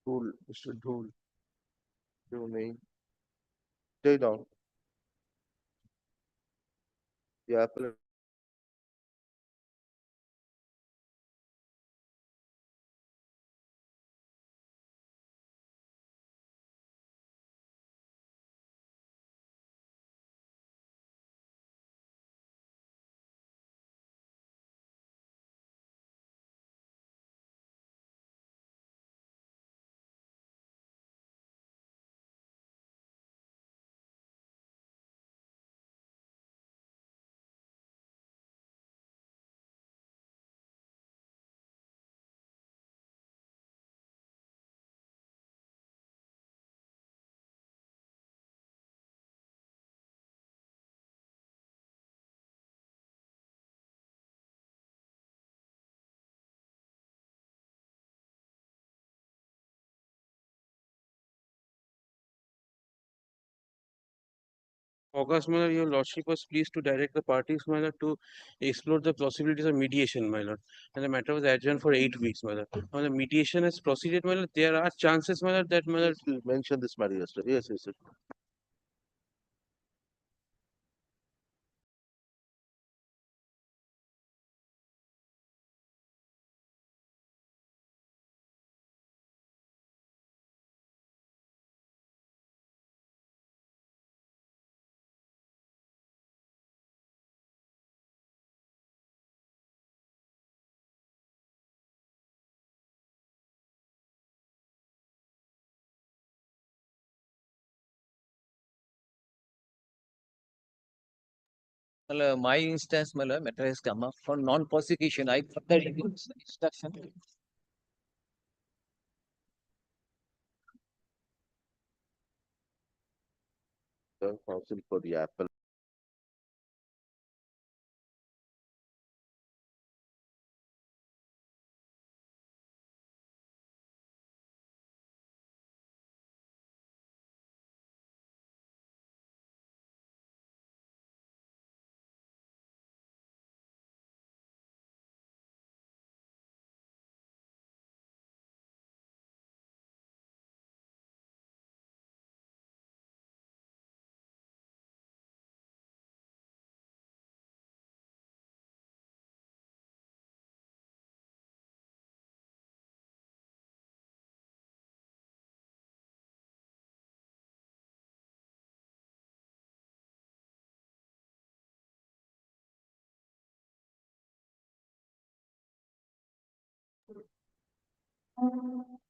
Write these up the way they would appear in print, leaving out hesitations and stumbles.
Dhul, Mr. Dhul, your name. Stay down. The appellate. August, my lord, your lordship was pleased to direct the parties, my lord, to explore the possibilities of mediation, my lord. And the matter was adjourned for 8 weeks, my lord. Now the mediation has proceeded, my lord. There are chances, my lord, that, my lord, You mentioned this matter yesterday. Yes, yes, yes. My instance, matter has come up for non-prosecution. I further instruction. The counsel for the appellate.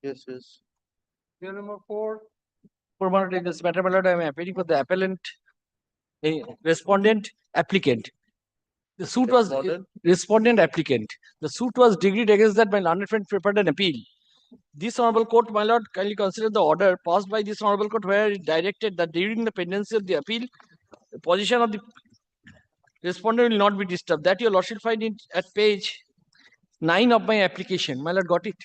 Yes, yes. Here number 4. For one of this matter, my lord, I am appealing for the appellant, respondent, applicant. The suit was respondent applicant. The suit was decreed against that my learned friend prepared an appeal. This honorable court, my lord, kindly consider the order passed by this honorable court where it directed that during the pendency of the appeal, the position of the respondent will not be disturbed. That your lordship find it at page 9 of my application. My lord, got it.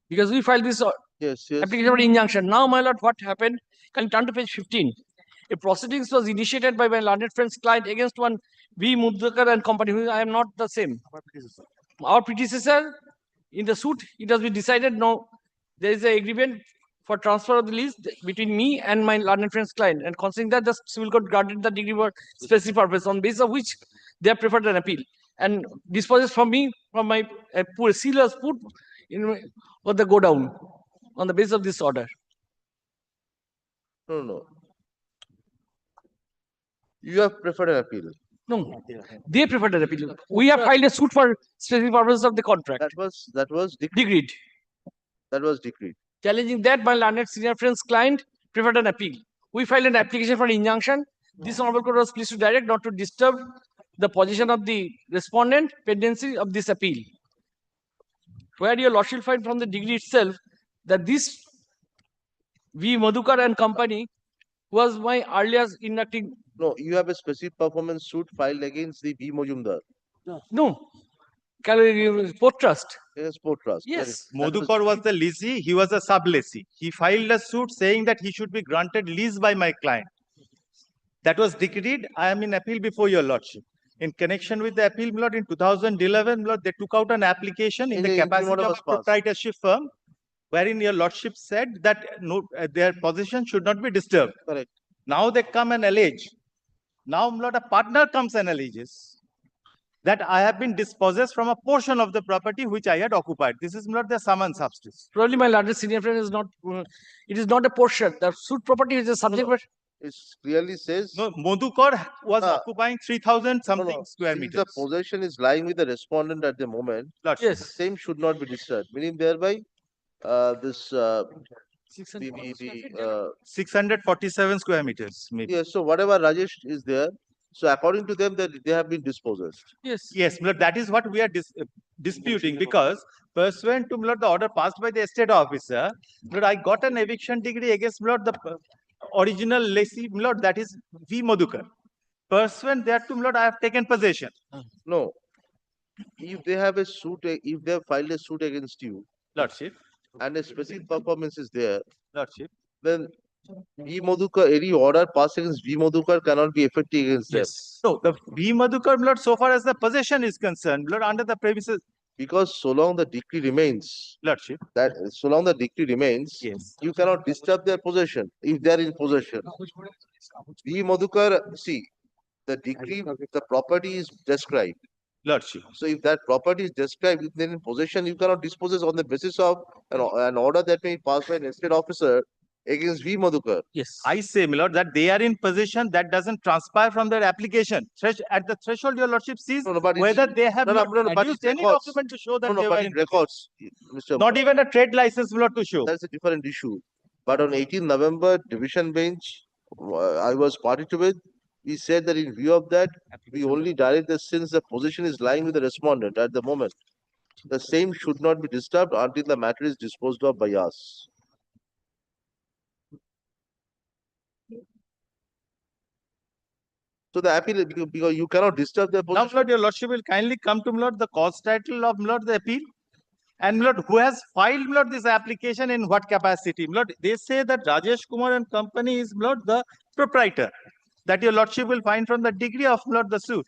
Because we filed this Yes, yes. application for injunction. Now, my lord, what happened? Can you turn to page 15? A proceedings was initiated by my learned friend's client against one V. Mudakar and company, who I am not the same. Our predecessor, in the suit, it has been decided no, there is an agreement for transfer of the lease between me and my learned friend's client. And considering that, the civil court granted the degree for specific purpose, on basis of which they have preferred an appeal. And disposes from me, from my poor seal was put in or the go down on the basis of this order. No, no. You have preferred an appeal. No, they preferred an appeal. We have filed a suit for specific purposes of the contract. That was Decreed. That was decreed. Challenging that, my learned senior friend's client preferred an appeal. We filed an application for injunction. This honorable court was pleased to direct not to disturb the position of the respondent pendency of this appeal. Where your lordship find from the degree itself that this V. Madhukar and company was my earliest inducting. No, you have a specific performance suit filed against the V. Mojumdar. No. Port trust. Yes, port trust. Yes. Modukar was the lessee, he was a sub-lessee. He filed a suit saying that he should be granted lease by my client. That was decreed. I am in appeal before your lordship. In connection with the appeal, my lord, in 2011, my lord, they took out an application in In the the capacity order of was a passed. proprietorship firm, wherein your lordship said that no, their position should not be disturbed. Correct. Now they come and allege. Now, my lord, a partner comes and alleges that I have been dispossessed from a portion of the property which I had occupied. This is not the sum and substance. Probably my largest senior friend is not, it is not a portion. The suit property is a subject matter. It clearly says. No, Modukar was Ah. occupying 3,000 No, something no. square Since meters. the possession is lying with the respondent at the moment, Lordship. Yes. same should not be disturbed, meaning thereby, this, the, 640 square feet. 647 square meters, maybe. yes, so whatever Rajesh is there, so according to them, that they have been dispossessed. Yes. Yes, but that is what we are disputing because pursuant to the order passed by the estate officer, Lord, I got an eviction decree against Lord, the original lessee, Lord, that is V. Madhukar. Pursuant thereto, Lord, I have taken possession. No. If they have a suit, if they have filed a suit against you Lordship, and a specific performance is there, Lordship. then V. Madhukar, any order passed against V. Madhukar cannot be effective against them. Yes. So the V. Madhukar, Lord, so far as the possession is concerned, Lord, under the premises, Because so long the decree remains, Lordship. that so long the decree remains, Yes. you cannot disturb their possession if they are in possession. V. Madhukar, see, the decree, the property is described. Lordship. So if that property is described, then in possession, you cannot dispose on the basis of an order that may be passed by an estate officer against V. Madhukar. Yes. I say, my lord, that they are in possession, that doesn't transpire from their application. At the threshold, your lordship sees No, no, but it's- whether they have no, no, not no, no, but produced it any records. document to show that No, no, they but were it in records, Mr. not even a trade license, my lord, to show. That's a different issue. But on 18 November, division bench, I was party to it. We said that in view of that, we only direct that since the position is lying with the respondent at the moment, the same should not be disturbed until the matter is disposed of by us. So the appeal, because you cannot disturb the Now, position. my lord, your lordship will kindly come to, my lord, the cause title of, my lord, the appeal. And, my lord, who has filed, my lord, this application in what capacity? My lord, they say that Rajesh Kumar and company is, my lord, the proprietor. That your lordship will find from the degree of, my lord, the suit.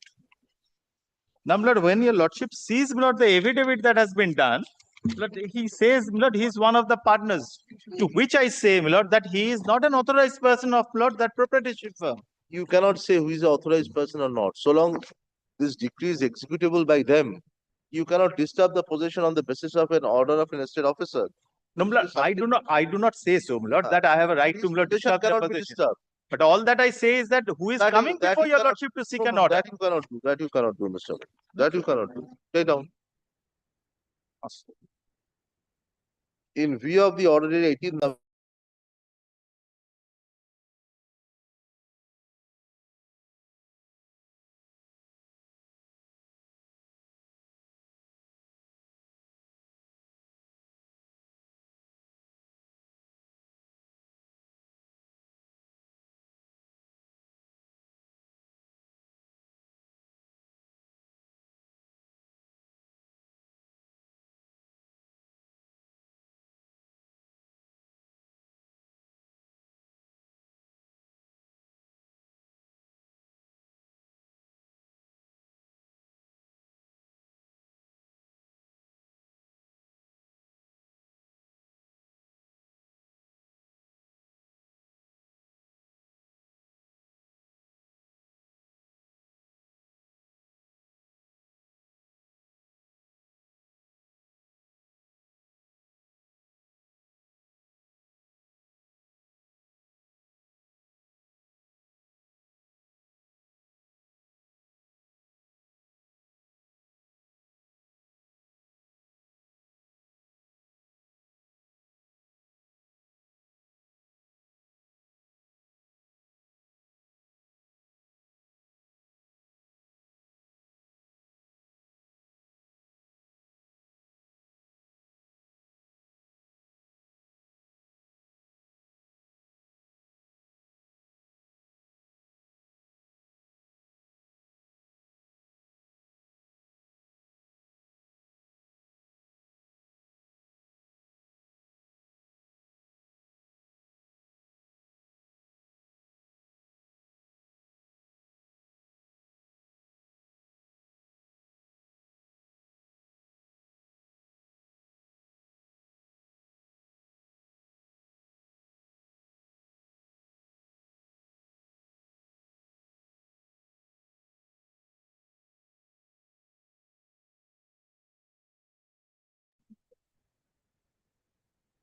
Now, my lord, when your lordship sees, my lord, the affidavit that has been done, my lord, he says, my lord, he is one of the partners. To which I say, my lord, that he is not an authorized person of, my lord, that proprietorship firm. You cannot say who is the authorized person or not. So long this decree is executable by them, you cannot disturb the possession on the basis of an order of an estate officer. No, my lord, I do not say so, my lord, that I have a right to, my lord, Possession disturb the cannot be possession. disturbed. But all that I say is that who is That you- coming that before you your cannot- lordship to seek No, an no, order. that you cannot do. That you cannot do, Mr. That you cannot do. Stay down. In view of the order dated 18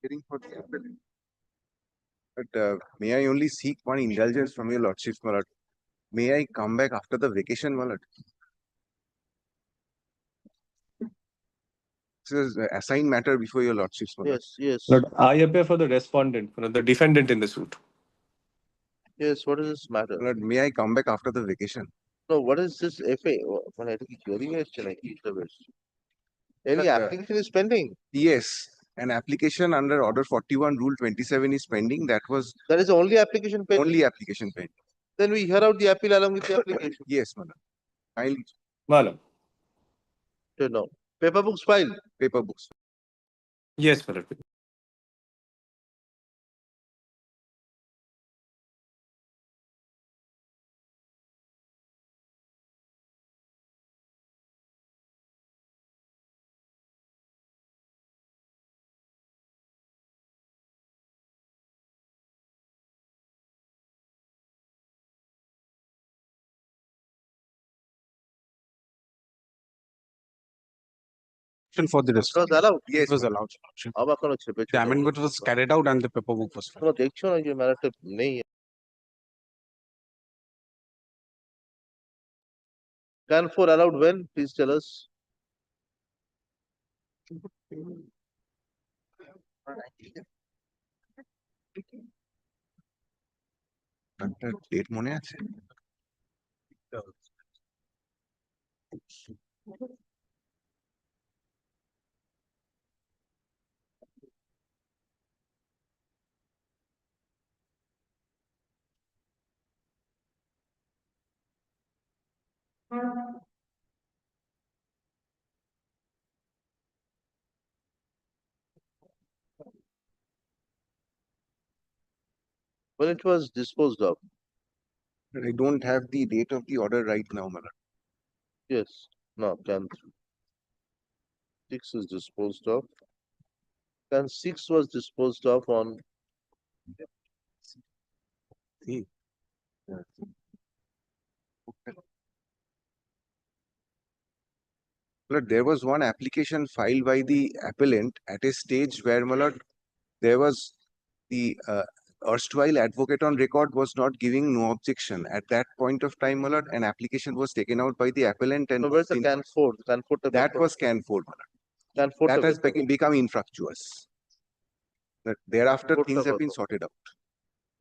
Hearing for the appellate. But may I only seek one indulgence from your lordship, my lord? May I come back after the vacation, my lord? This is an assigned matter before your lordship, my lord. Yes, yes, Lord, I appear for the respondent, the defendant in the suit. yes. What does this matter? My lord, may I come back after the vacation? No, what is this FA? মানে এটা কি hearing এসছে নাকি? Any But, application is pending. Yes, an application under Order 41, Rule 27 is pending. That was That is the only application pending. only application pending. Then we hear out the appeal along with the application. Yes, my lord. I'll Madam. No. Paper books filed. paper books. Yes, my lord. For the It was allowed. Yes, it was my allowed. আবার কোনো ছেপে The amendment was carried out and the paperwork was filed. তোমরা দেখছো না যে ম্যাটারটা নেই। Can for allowed when? Please tell us. একটা date মনে আছে? When it was disposed of. I don't have the date of the order right now, my lord. Yes. No. Can 6 is disposed of. Can 6 was disposed of on Lord, there was one application filed by the appellant at a stage where, my lord, there was the erstwhile advocate on record was not giving no objection. At that point of time, my lord, an application was taken out by the appellant and no, where's the can 4? Can 4 that was can 4, my lord. can 4 That has become infructuous. That thereafter Court things have been of- sorted out.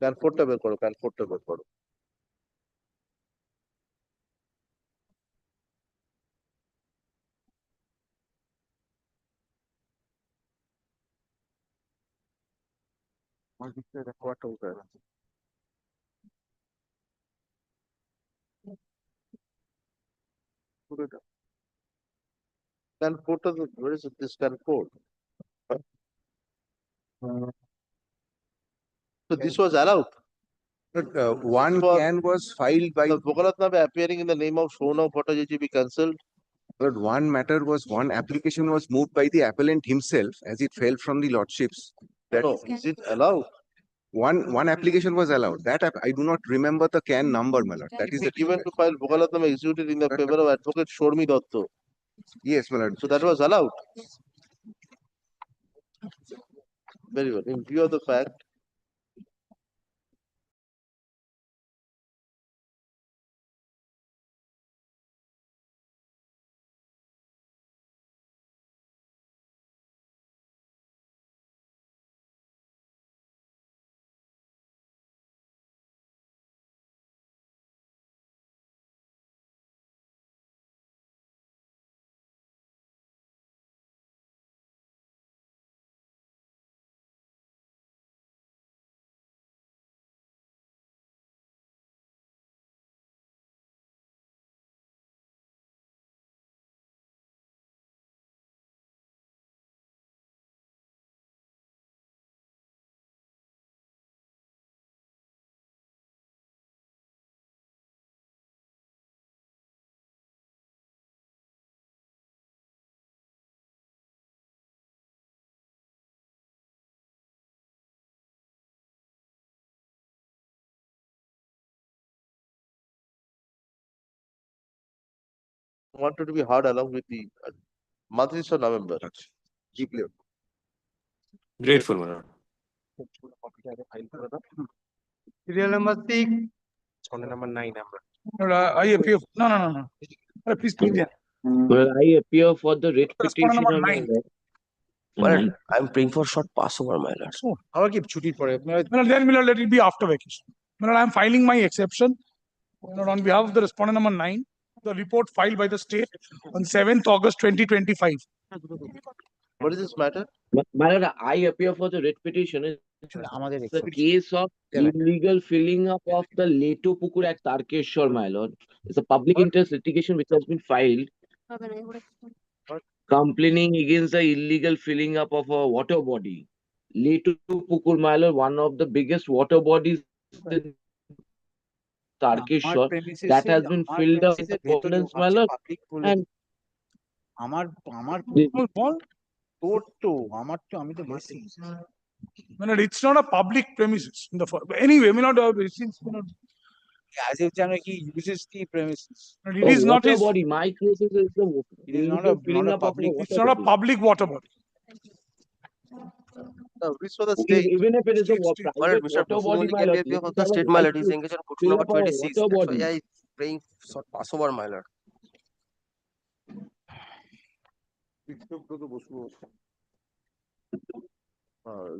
can 4 টা বের করো, can 4 টা বের করো। Can 4 টা where is this can 4? So this was allowed. But, one for- can was filed by, The Bogalatname appearing in the name of Shona Bhattaji be cancelled. but one matter was one application was moved by the appellant himself as it fell from the lordships. That No, is it allowed? one application was allowed. That I do not remember the can number, my lord. That is the Given to file Bogalatname executed in the favor of advocate Shormi Dotto. yes, my lord. So that was allowed. Very well. In view of the fact wanted to be heard along with the month is of November. Deeply. Grateful, my lord. Serial number 6. I appear. No. Please there. Well, I appear for the writ Respondent petition number of my 9. lord. Well, I'm praying for short passover, my lord. Our keep chuti pore. Then let it be after vacation. I am filing my exception on behalf of the respondent number 9. The report filed by the state on 7th August 2025. What is this matter? My lord, I appear for the writ petition. It's the case of illegal filling up of the Leto Pukur at Tarkeshwar, my lord. It's a public interest litigation which has been filed complaining against the illegal filling up of a water body. Leto Pukur, my lord, one of the biggest water bodies in Tarkeshwar that has been filled up with abundance, my lord. And It's not a public premises. Anyway, As if he uses the premises. it is not water his. body. My case is the It is not illegal a filling up of a public. water It's not a body. public water body. No, this for the Okay, state. even if it is a State. My lord, private Mr. water body, Bhusumoli my can lord, be appear we for the have a state, my right lord. Is to engaged on code fill number up a 26. water That's why body. I praying for passover, my lord.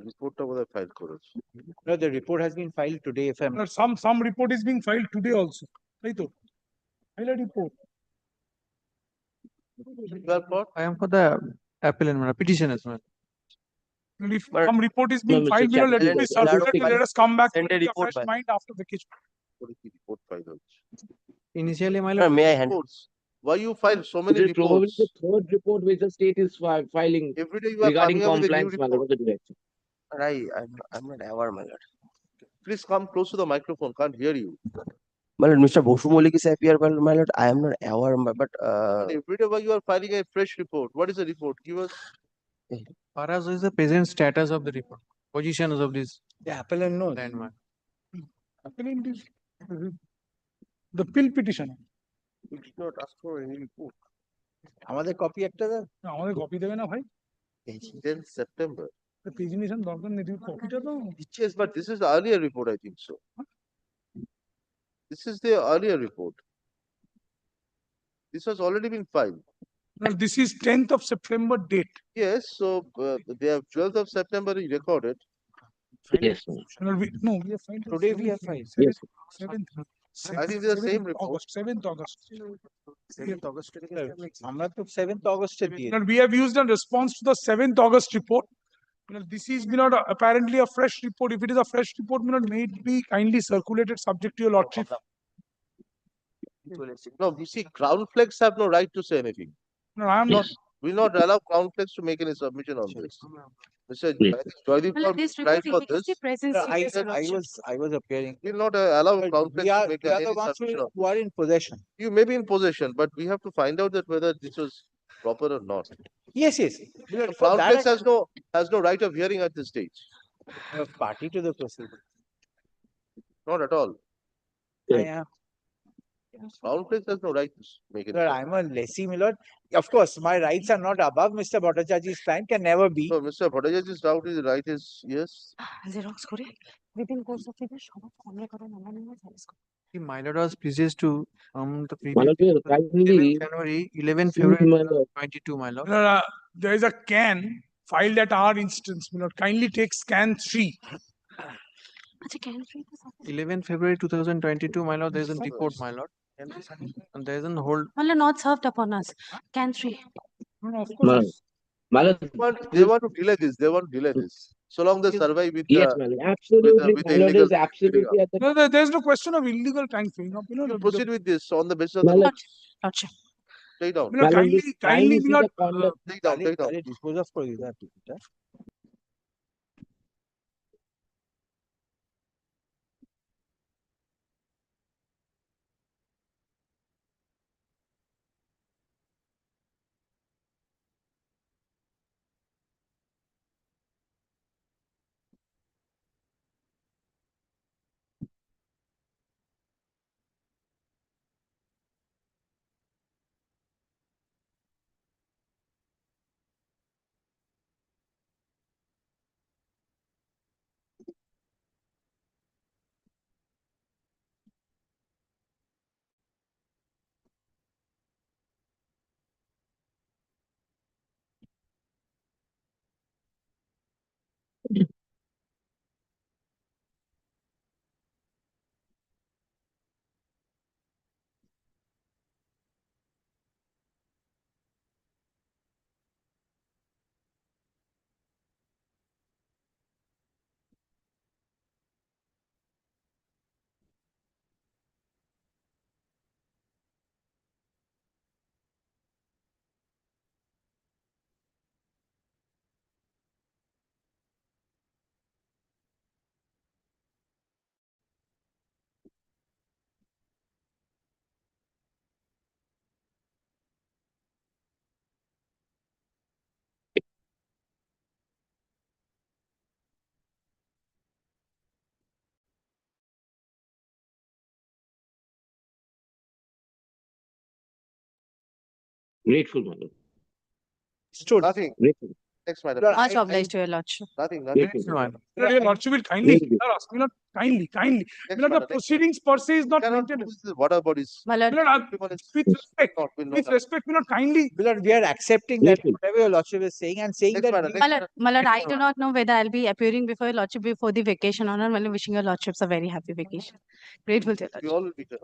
রিপোর্টটা বোধহয় file করেছে। No, the report has been filed today. If I'm Some report is being filed today also. Right? File a report. I am for the appellate petition as well. If But- some report is No, being Mr. filed, let it Chairman, be let us circulated. take Let us come back Send a with a report fresh back. mind after vacation. করে কি report file হচ্ছে? Initially, my Sir, lord, may I hand? Reports. Why you file so It many is probably reports? the third report which the state is filing Every day you are regarding coming up with a new compliance, my lord, report. of the direction. I'm not aware, my lord. Please come close to the microphone. Can't hear you. My lord, Mr. Bhusumoli is appear, my lord. I am not aware, but And every day you are filing a fresh report. What is the report? Give us. Paras is the present status of the report, positions of this the appellant knows. landmark. The pill petition. We did not ask for any report. আমাদের copy একটা দেন। আমাদের copy দেবে না ভাই? 10th September. Presentation দরকার নেই, তুমি কপিটা দাও। Yes, but this is the earlier report, I think so. This is the earlier report. This has already been filed. No, this is 10th of September date. Yes, so they have 12th of September recorded. Yes, sir. No, we have filed. Today we have filed. Yes. 7th. I think they're the same report. August, 7th August. 7th August আমরা তো 7th August এ দিয়ে And we have used a response to the 7th August report. This is apparently a fresh report. If it is a fresh report, may it be kindly circulated subject to your lordship. No, you see, Crown Flex have no right to say anything. No, I am not. Will not allow Crown Flex to make any submission on this. Mr. Yes. Joydeep Well, got this right report for indicates this. the presence No, of your lordship. I was appearing. Will not allow Crown Flex We are to make the any ones submission on who are in possession. You may be in possession, but we have to find out that whether this was proper or not. Yes. The Crown Flex has no right of hearing at this stage. Party to the proceeding. Not at all. I am. Crown Flex has no right to make it. Sir, I'm a lessee, my lord. Of course, my rights are not above Mr. Bhattacharya's client, can never be. So Mr. Bhattacharya's doubt is right is yes. Xerox করে within course of the সবার phone record number নিয়ে service করে। My lord was pleased to the My previous lord, we are kindly 11 January, 11 see, February my lord. 2022, my lord. There is a can filed at our instance. Kindly take scan 3. আচ্ছা can free the 11 February 2022, my lord, there is a report, my lord. And there is a hold. well not served upon us. Can 3. No, of My course. lord. My lord, They want to delay this. They want to delay this. So long they survive with yes, the my lord. Absolutely, with my the lord illegal is absolutely at the No, there's no question of illegal tank filling up. You proceed with this on the basis of My the lord, Lordship. take down. my lord, kindly, this kindly, see the conduct. Take down, take down. Dispose of করে দিতে হবে। Grateful, my lord. Stood. Nothing. Grateful. Next, madam. Much obliged to your lordship. Nothing. Grateful. Fine. Your lordship will kindly, Very good. ask me not kindly. Next, The madam. Next, proceedings per se is not cannot maintained. do this. Water bodies. My lord, With respect, Not, will not with respect, kindly. Milord, we are accepting that Grateful. whatever your lordship is saying and saying Next, that madam. we- Next, madam. my lord, I do not know whether I'll be appearing before your lordship before the vacation or not. Well, wishing your lordships a very happy vacation. Grateful to your We lordship. all will be here.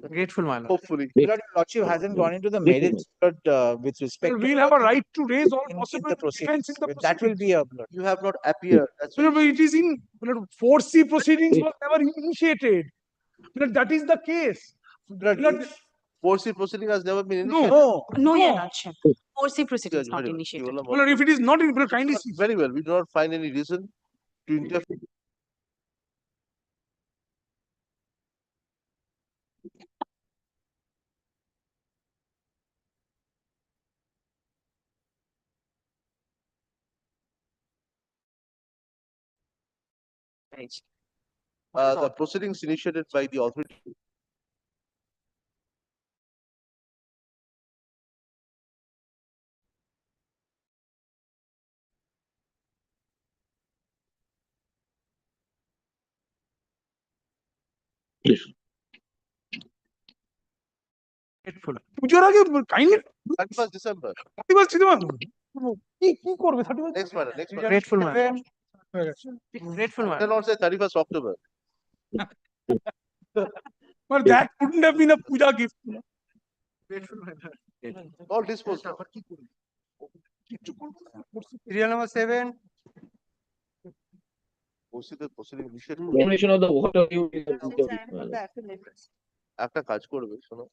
Grateful, my lord. Hopefully. Milord, your lordship hasn't gone into the Grateful, merits, but with respect We'll have a right to raise all in possible the defense proceedings. in the That will proceedings. be a milord. You have not appeared. That's Well, why. it is in 4C proceedings was never initiated. That is the case. Milord, 4C proceeding has never been No, initiated. No, your lordship. 4C proceedings Yes, not very well. initiated. You will Milord, if it is not in, kindly not- see. Very well. We do not find any reason to interfere. The proceedings initiated by the authority. Grateful. পুজোর আগে kindly 31st December. 31st December কি করবে 31st Next, madam. Next, madam. Grateful, my lord. Grateful, my Can lord. not say 31st October. But that couldn't have been a puja gift. Grateful, my lord. All disposed of. Serial number 7. OC-তে proceeding initiate Donation of the water due to the Since I am my from lord. the affiliate. একটা কাজ করবে শোনো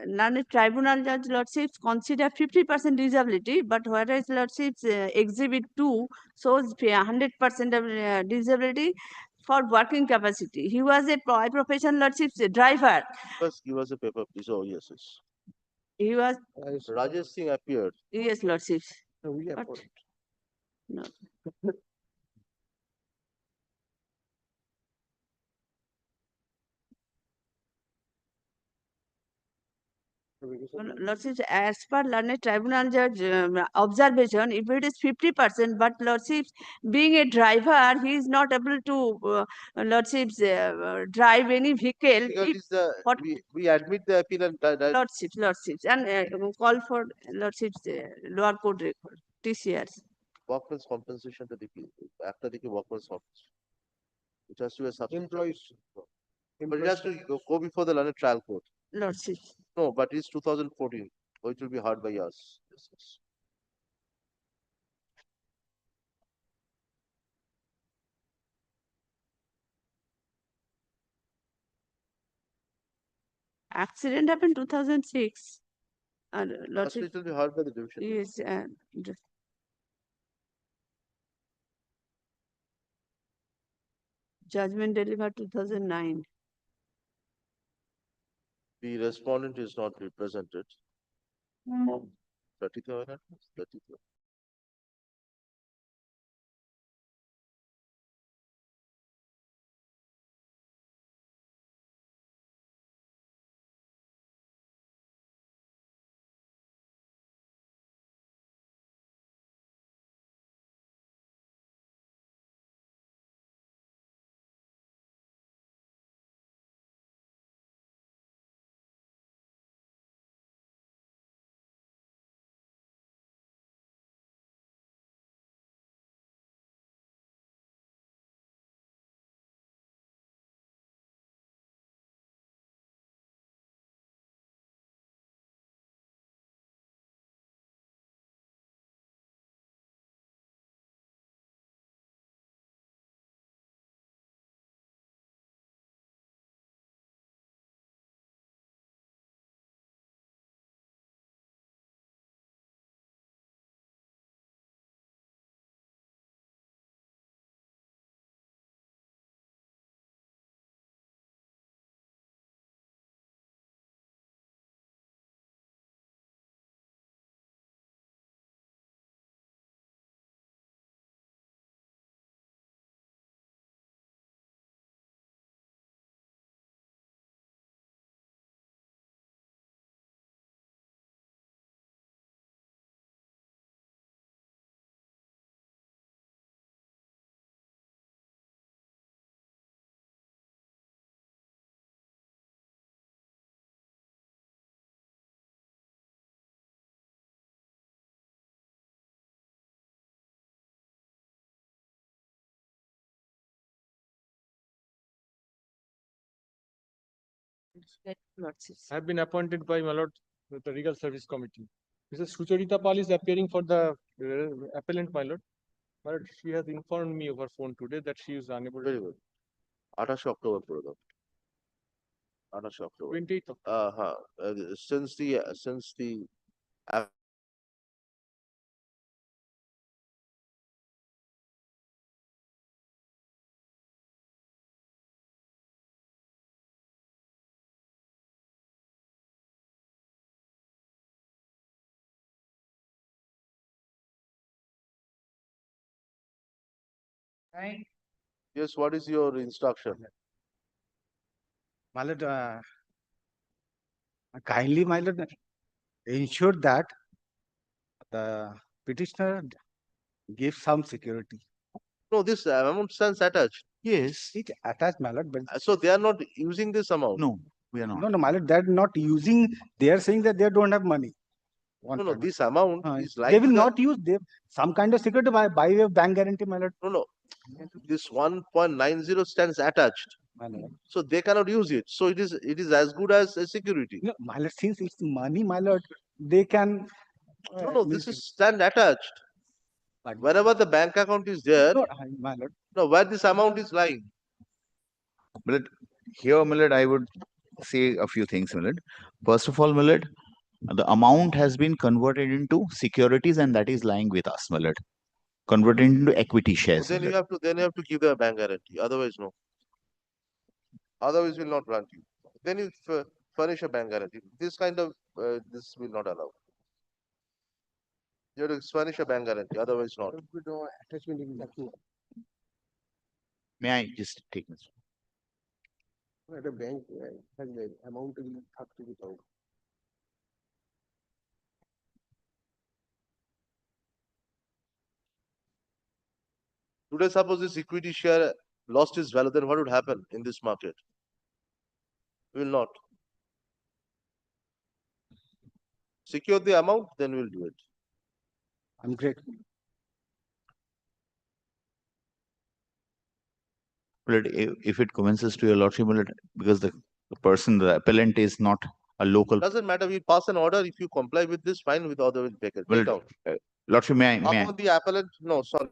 learned tribunal judge lordships consider 50% disability, but whereas lordships exhibit 2 shows 100% of disability for working capacity. He was a by profession lordships driver. First, give us a paper, please. Oh, yes, yes. He was Rajesh Singh appeared. yes lordships. No, we have But got it. no. Lordships, as per learned tribunal judge observation, if it is 50%, but lordships, being a driver, he is not able to lordships drive any vehicle. Because If it's the, what we admit the appeal and lordships, and call for lordships lower court record TCRs. workman's compensation to the after the workman's compensation. It has to be a subemployees. But it has to go before the learned trial court. Lordships. No, but it's 2014, so it will be heard by us. Yes, yes. Accident happened 2006. So Lordship, it will be heard by the division. yes, judgment delivered 2009. The respondent is not represented. 33. Have been appointed by my lord the Legal Service Committee. Mrs. Sucharita Pal is appearing for the appellant, my lord. My lord, she has informed me over phone today that she is unable. Very good. 28 October program. 28 October. 28th of Since the yes, what is your instruction? My lord, kindly, my lord, ensure that the petitioner gives some security. No, this amount stands attached. Yes, it attached, my lord, but So they are not using this amount. no, we are not. No, my lord, they're not using. They are saying that they don't have money. No, this amount is like they will not use some kind of security by way of bank guarantee, my lord. No. This 1.90 stands attached. My lord. So they cannot use it. So it is as good as a security. No, my lord, since it's money, my lord, they can. No, this is stand attached. Wherever the bank account is there, my lord. no, where this amount is lying. Millet, here, Millet, I would say a few things, Millard. First of all, Millard, the amount has been converted into securities and that is lying with us, Millard. Converted into equity shares. Then you Millard. have to give the bank guarantee. Otherwise, no. Otherwise, will not grant you. Then you furnish a bank guarantee. This kind of this will not allow. You have to furnish a bank guarantee. Otherwise, not. May I just take this? At a bank, the amount will have to be told. Today, suppose this equity share lost its value, then what would happen in this market? Will not. Secure the amount, then we'll do it. I'm great. Millard, if it commences to your lordship, Millard, because the person, the appellant is not a local. Doesn't matter. We pass an order. If you comply with this, fine. With other, we'll take it. Millard, Take out. lordship, may I? Upon the appellant, no, sorry.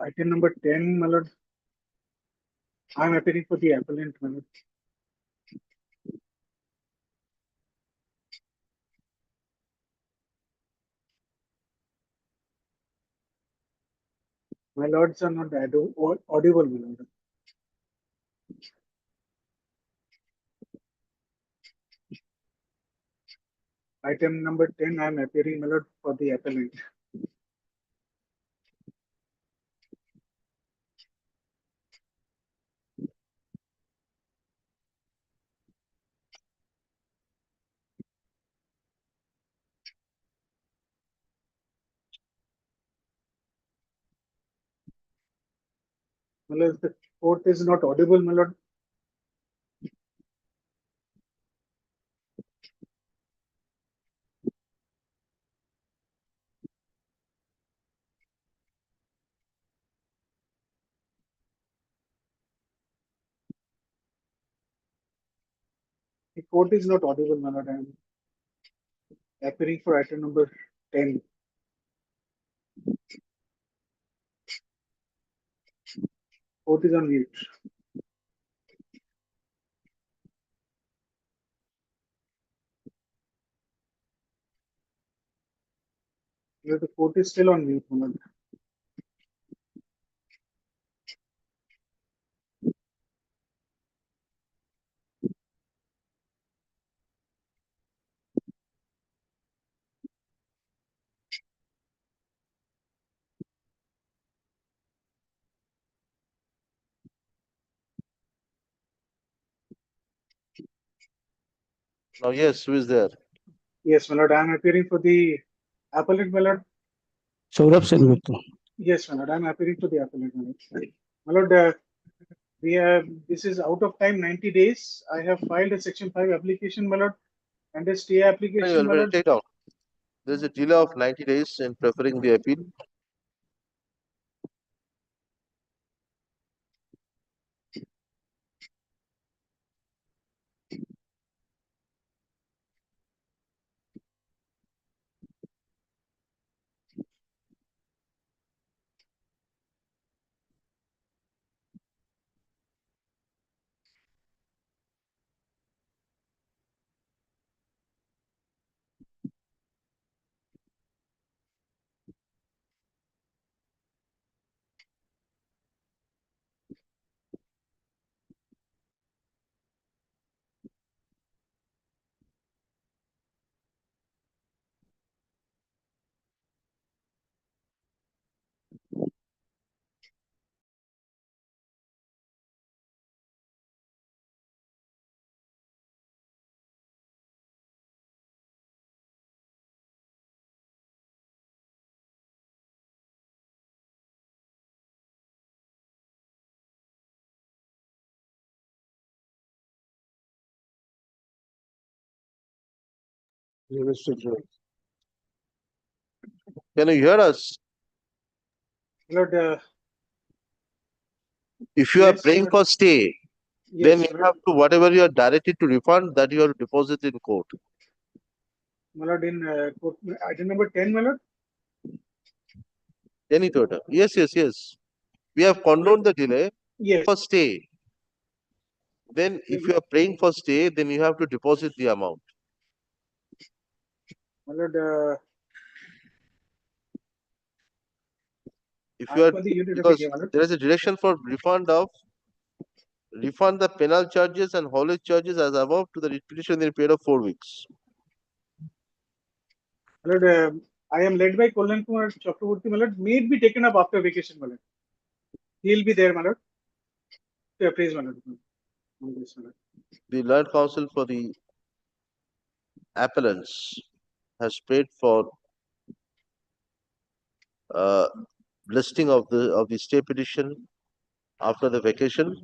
Item number 10, my lord. I am appearing for the appellant, my lord. My lords are not audible, my lord. Item number 10, I am appearing, my lord, for the appellant. My lord, the court is not audible, my lord. The court is not audible, my lord. I am appearing for item number 10. Court is on mute. My lord, the court is still on mute, my lord. Now, yes, who is there? Yes, my lord, I am appearing for the appellant, my lord. Saurabh Sengupta. Yes, my lord, I am appearing for the appellant, my lord. My lord, this is out of time 90 days. I have filed a section 5 application, my lord, and a stay application, my lord. Take down. There is a delay of 90 days in preferring the appeal. Can you hear us? Lord, If you are yes, praying sir. for stay, Yes, then you sir. have to, whatever you are directed to refund, that you have to deposit in court. My lord, in court, item number 10, my lord. Any total. Yes, yes, yes. We have condoned the delay Yes. for stay. Then, if you are praying for stay, then you have to deposit the amount. My lord, If you are, for the unit of because India, my lord. there is a direction for refund the penal charges and haulage charges as above to the petition in a period of 4 weeks. My lord, I am led by Kollan Kumar Chakraborty, my lord. May it be taken up after vacation, my lord. He will be there, my lord. To appraise, my lord. On this, my lord. The learned counsel for the appellants has paid for listing of the stay petition after the vacation.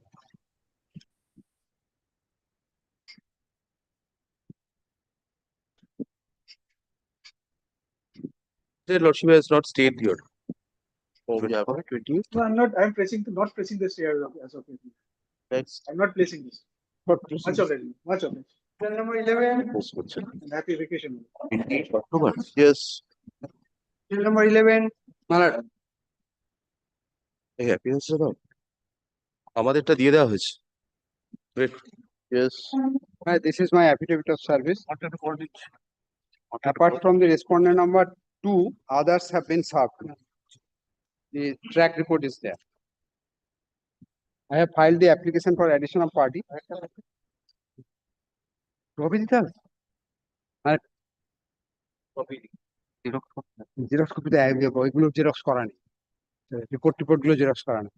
Their lordship has not stayed here. Oh, yeah, 20th. No, I'm not. I'm not pressing this here as of yet. Next. I'm not placing this. Much of it. Much of it. Number 11. And happy vacation. October. Yes. Number 11. My lord. এই appearance দাও আমাদেরটা দিয়ে দেওয়া হয়েছে great yes This is my affidavit of service. Apart from the respondent number 2, others have been served. The track report is there. I have filed the application for addition of party. Copy দিতে হবে? আর xerox copy তো ওইগুলো xerox করা নেই, report গুলো xerox করা নেই।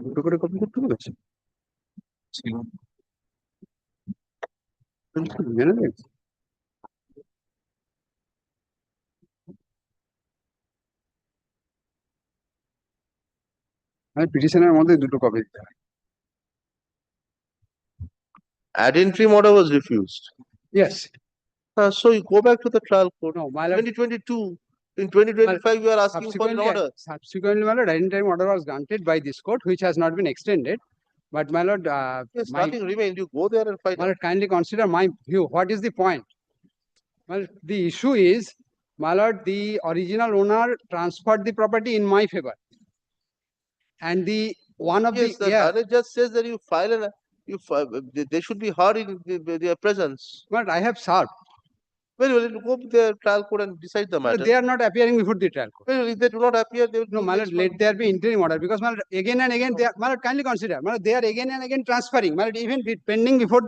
দুটো করে কপি করতে বলেছে মেনে দেখছি। মানে পিটিশনের মধ্যে দুটো কপি দিতে হয়। ad interim order was refused. Yes. So you go back to the trial court. No, my lord. 2022. In 2025, you are asking for an order. Subsequently, my lord, interim order was granted by this court, which has not been extended. But my lord, Yes, nothing remained. You go there and fight. my lord, kindly consider my view. What is the point? Well, the issue is, my lord, the original owner transferred the property in my favor. And the one of Yes, the yeah, marriage just says that you file and they should be heard in their presence. but I have served. Very well, go to the trial court and decide the But matter. they are not appearing before the trial court. Well, if they do not appear, they will No, my lord, let there be interim order, because my lord, again and again, they are, my lord, kindly consider, my lord, they are again and again transferring, my lord, even pending before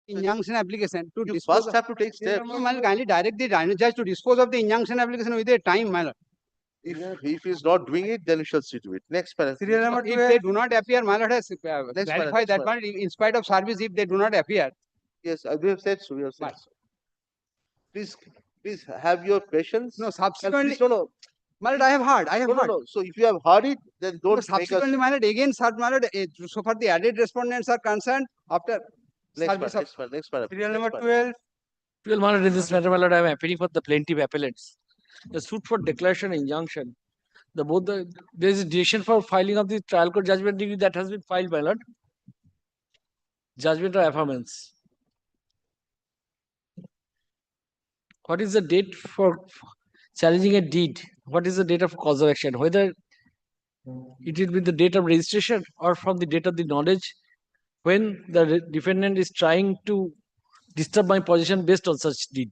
injunction application to You dispose first have to take steps. my lord, kindly direct the judge to dispose of the injunction application with a time, my lord. If he is not doing it, then you shall see to it. Next paragraph. If they do not appear, my lord has clarify that one. one in spite of service, if they do not appear. Yes, we have said so. We have said so. Please have your patience. No, And subsequently, please, no. my lord, I have heard. No. So if you have heard it, then don't make us. Subsequently, my lord, again, sir, my lord, so far the added respondents are concerned after Next service paragraph. Next paragraph. serial number Next paragraph. 12. 12, my lord, in this matter, my lord, I am appealing for the plaintiff appellants. The suit for declaration and injunction. There is a decision for filing of the trial court judgment degree that has been filed, my lord. Judgment or affirmance. What is the date for challenging a deed? What is the date of cause of action? Whether it will be the date of registration or from the date of the knowledge when the defendant is trying to disturb my position based on such deed.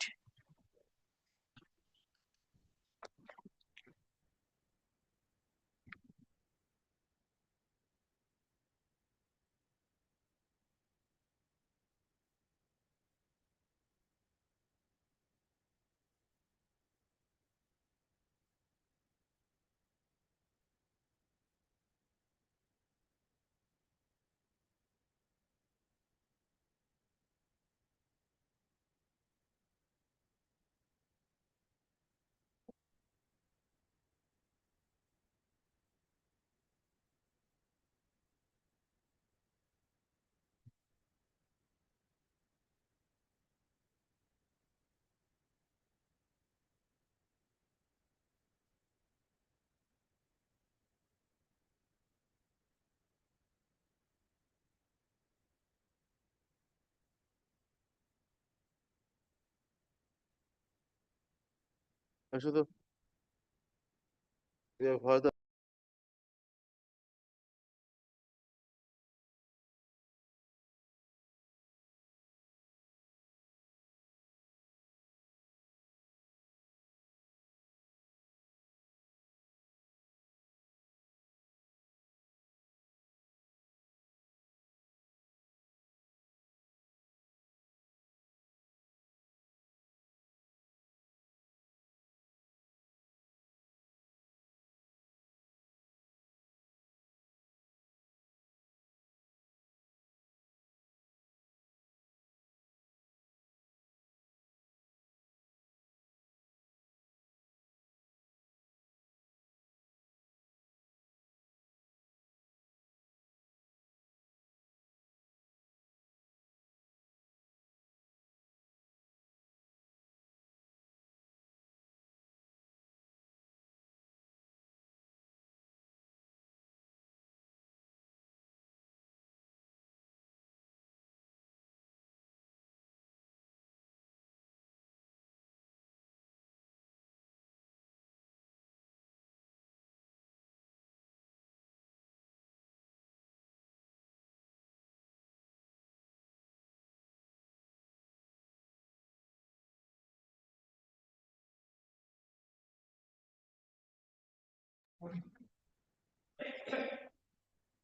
Ashwata, we have heard the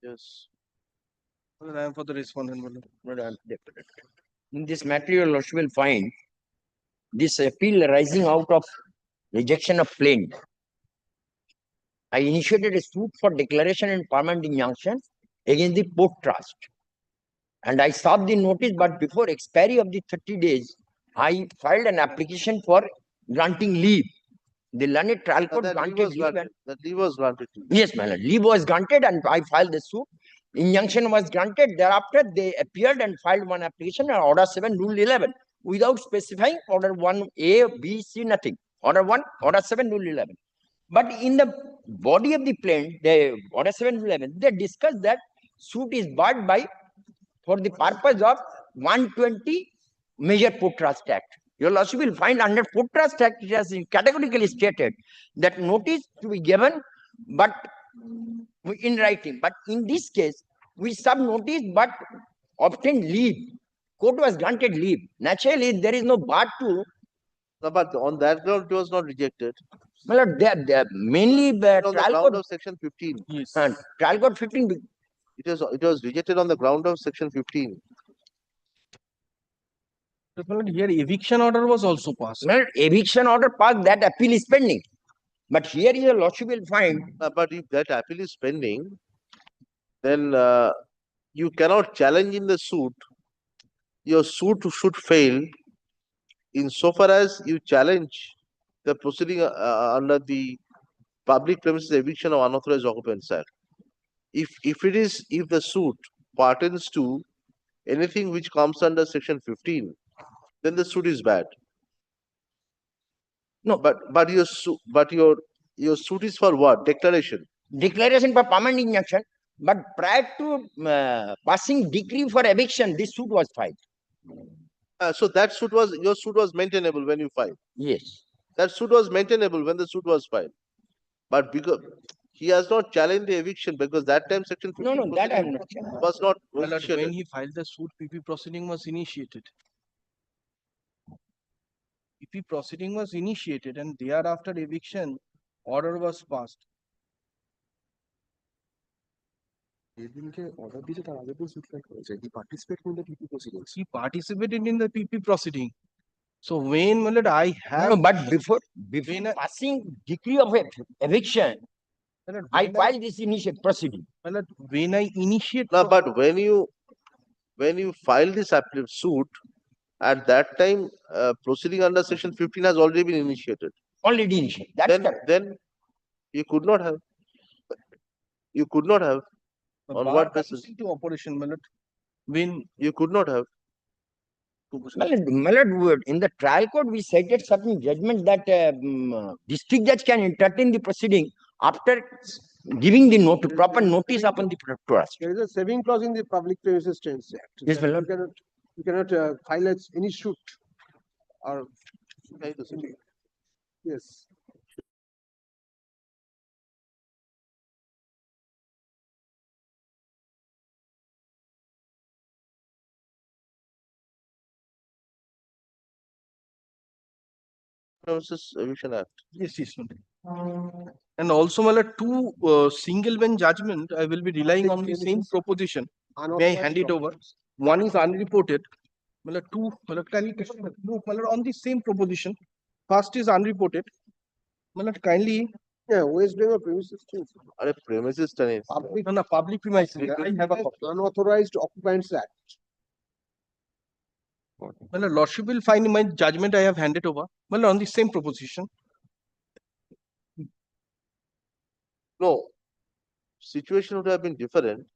yes. I am for the respondent. In this matter, your lordship will find this appeal arising out of rejection of plaint. I initiated a suit for declaration and permanent injunction against the port trust. And I served the notice, but before expiry of the 30 days, I filed an application for granting leave. The learned trial court granted leave. That leave was granted to you. Yes, my lord. Leave was granted and I filed the suit. Injunction was granted. Thereafter, they appeared and filed one application on Order 7, Rule 11, without specifying Order 1A, B, C, nothing. Order 1, Order 7, Rule 11. But in the body of the plaint, the Order 7, Rule 11, they discussed that suit is barred by, for the purpose of 120 Major Port Trust Act. Your lordship will find under Port Trust Act, it has categorically stated that notice to be given, but in writing. But in this case, we sub notice but obtained leave. Court was granted leave. Naturally, there is no bar to. No, but on that ground, it was not rejected. Well, they are mainly on the trial ground court of section 15. Yes. Trial court 15. It was rejected on the ground of section 15. Here eviction order was also passed. Well, eviction order passed, that appeal is pending. But here your lordship will find. But if that appeal is pending, then you cannot challenge in the suit. Your suit should fail insofar as you challenge the proceeding under the Public Premises Eviction of Unauthorized Occupants Act. If the suit pertains to anything which comes under section 15, then the suit is bad. No, but your suit is for what? Declaration. Declaration for permanent injunction. But prior to passing decree for eviction, this suit was filed. So that your suit was maintainable when you filed. Yes. That suit was maintainable when the suit was filed. But because he has not challenged the eviction, because that time section 15 No, that I have not challenged. was not When he filed the suit, PP proceeding was initiated. PP proceeding was initiated and thereafter eviction order was passed. He participated in the PP proceeding. So when I have No, but before passing decree of eviction, I filed this initiate proceeding. When I initiate. No, but when you file this suit, at that time proceeding under section 15 has already been initiated. Already initiated. That's correct. Then you could not have. You could not have. On what basis? To operation, when you could not have. In the trial court, we cited certain judgment that district judge can entertain the proceeding after giving the proper notice upon the trust. There is a saving clause in the Public Premises Tenancy Act. Yes, my lord. You cannot file any suit or yes. Premises Eviction Act. Yes, yes. And also, two single bench judgment, I will be relying on the same proposition. May I hand it over? One is unreported. Two, on the same proposition. First is unreported. Kindly. Yeah, West Bengal premises tenancy. Premises tenancy. Public premises. I have a copy. Unauthorized Occupants Act. Lordship will find in my judgment I have handed over. On the same proposition. No. Situation would have been different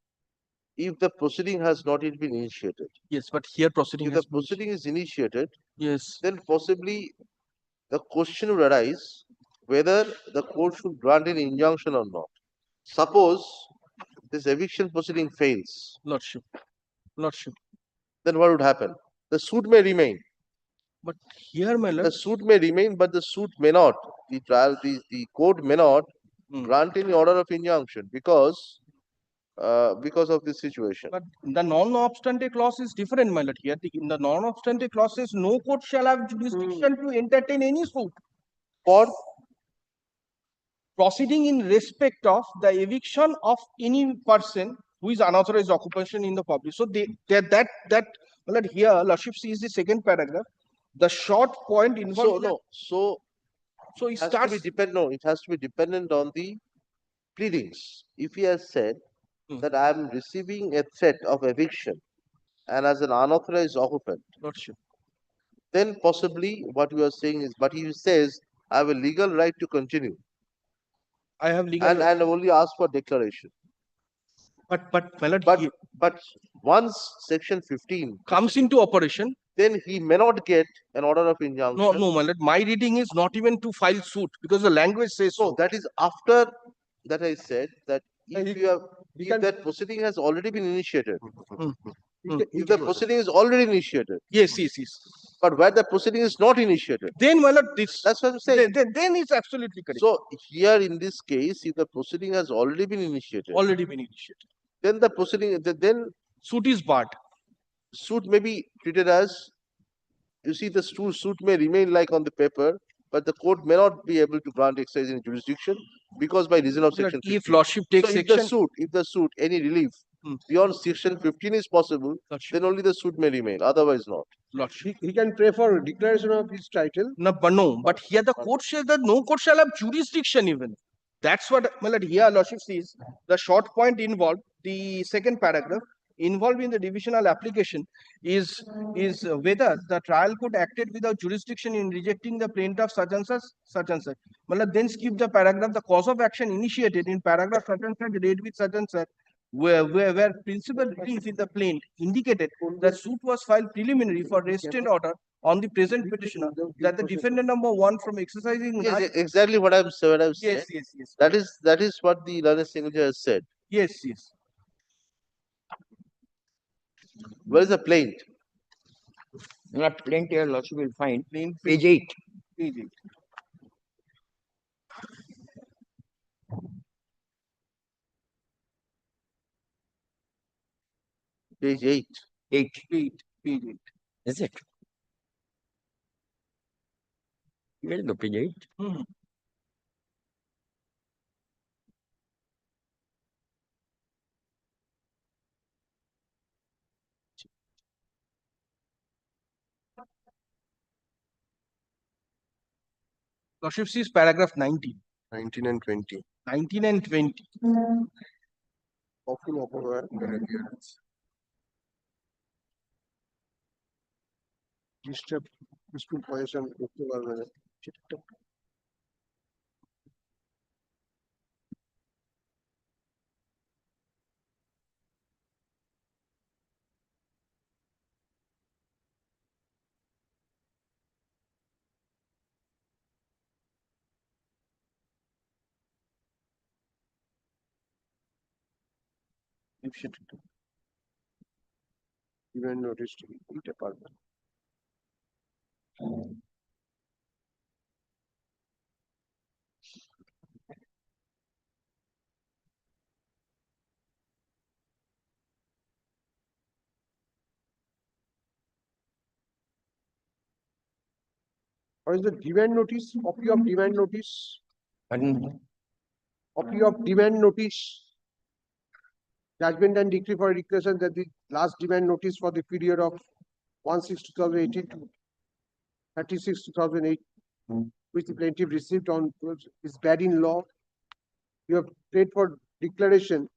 if the proceeding has not yet been initiated. Yes, but here proceeding. If the proceeding is initiated, yes, then possibly the question would arise whether the court should grant an injunction or not. Suppose this eviction proceeding fails. Lordship. Then what would happen? The suit may remain. But here, my lord, the suit may remain, but the suit may not. The court may not grant any order of injunction because of this situation. But the non-obstante clause is different, my lord. Here, in the non-obstante clause says no court shall have jurisdiction to entertain any suit for proceeding in respect of the eviction of any person who is unauthorized occupation in the public. So that here, lordship sees the second paragraph. The short point involved. So it has to be it has to be dependent on the pleadings. If he has said that I am receiving a threat of eviction and as an unauthorized occupant, then possibly what you are saying is, but he says I have a legal right to continue. I have legal and only ask for declaration. But once section 15 comes into operation, then he may not get an order of injunction. No, my lord. My reading is not even to file suit because the language says so. That is after that I said that if that proceeding has already been initiated. If the proceeding is already initiated. Yes. But where the proceeding is not initiated. Then, my lord, that's what I'm saying. Then it's absolutely correct. So here in this case, if the proceeding has already been initiated. Then the proceeding, then suit is barred. Suit may be treated as, you see, the suit may remain like on the paper, but the court may not be able to grant exercise in jurisdiction because by reason of section 15. If lordship takes so section, if the suit, any relief beyond section 15 is possible, then only the suit may remain, otherwise not. He can pray for declaration of his title. No, but here the court says that no court shall have jurisdiction even. That's what, my lord, here lordship sees the short point involved, the second paragraph involved in the divisional application is whether the trial court acted without jurisdiction in rejecting the plaintiff such and such. My lord, then skip the paragraph, the cause of action initiated in paragraph such and such, read with such and such, where principal relief in the plaint indicated that suit was filed preliminary for restraint order on the present petitioner, that the defendant number one from exercising Yes, right. exactly what I'm saying. Yes. That is what the learned signature has said. Yes. Where is the plaint? Not plain here, lordship will find Plaint page 8. Page 8. Page 8. 8. Page 8. Is it? Where is the page 8? Lordship sees paragraph 19. 19 and 20. 19 and 20. Often upon appearance. Disturb peaceful possession of the even noticed in department. Or is the demand notice, copy of demand notice? Copy of demand notice. Judgment and decree for declaration that the last demand notice for the period of 1/6/2018 to 36/2008, which the plaintiff received on is bad in law. You have paid for declaration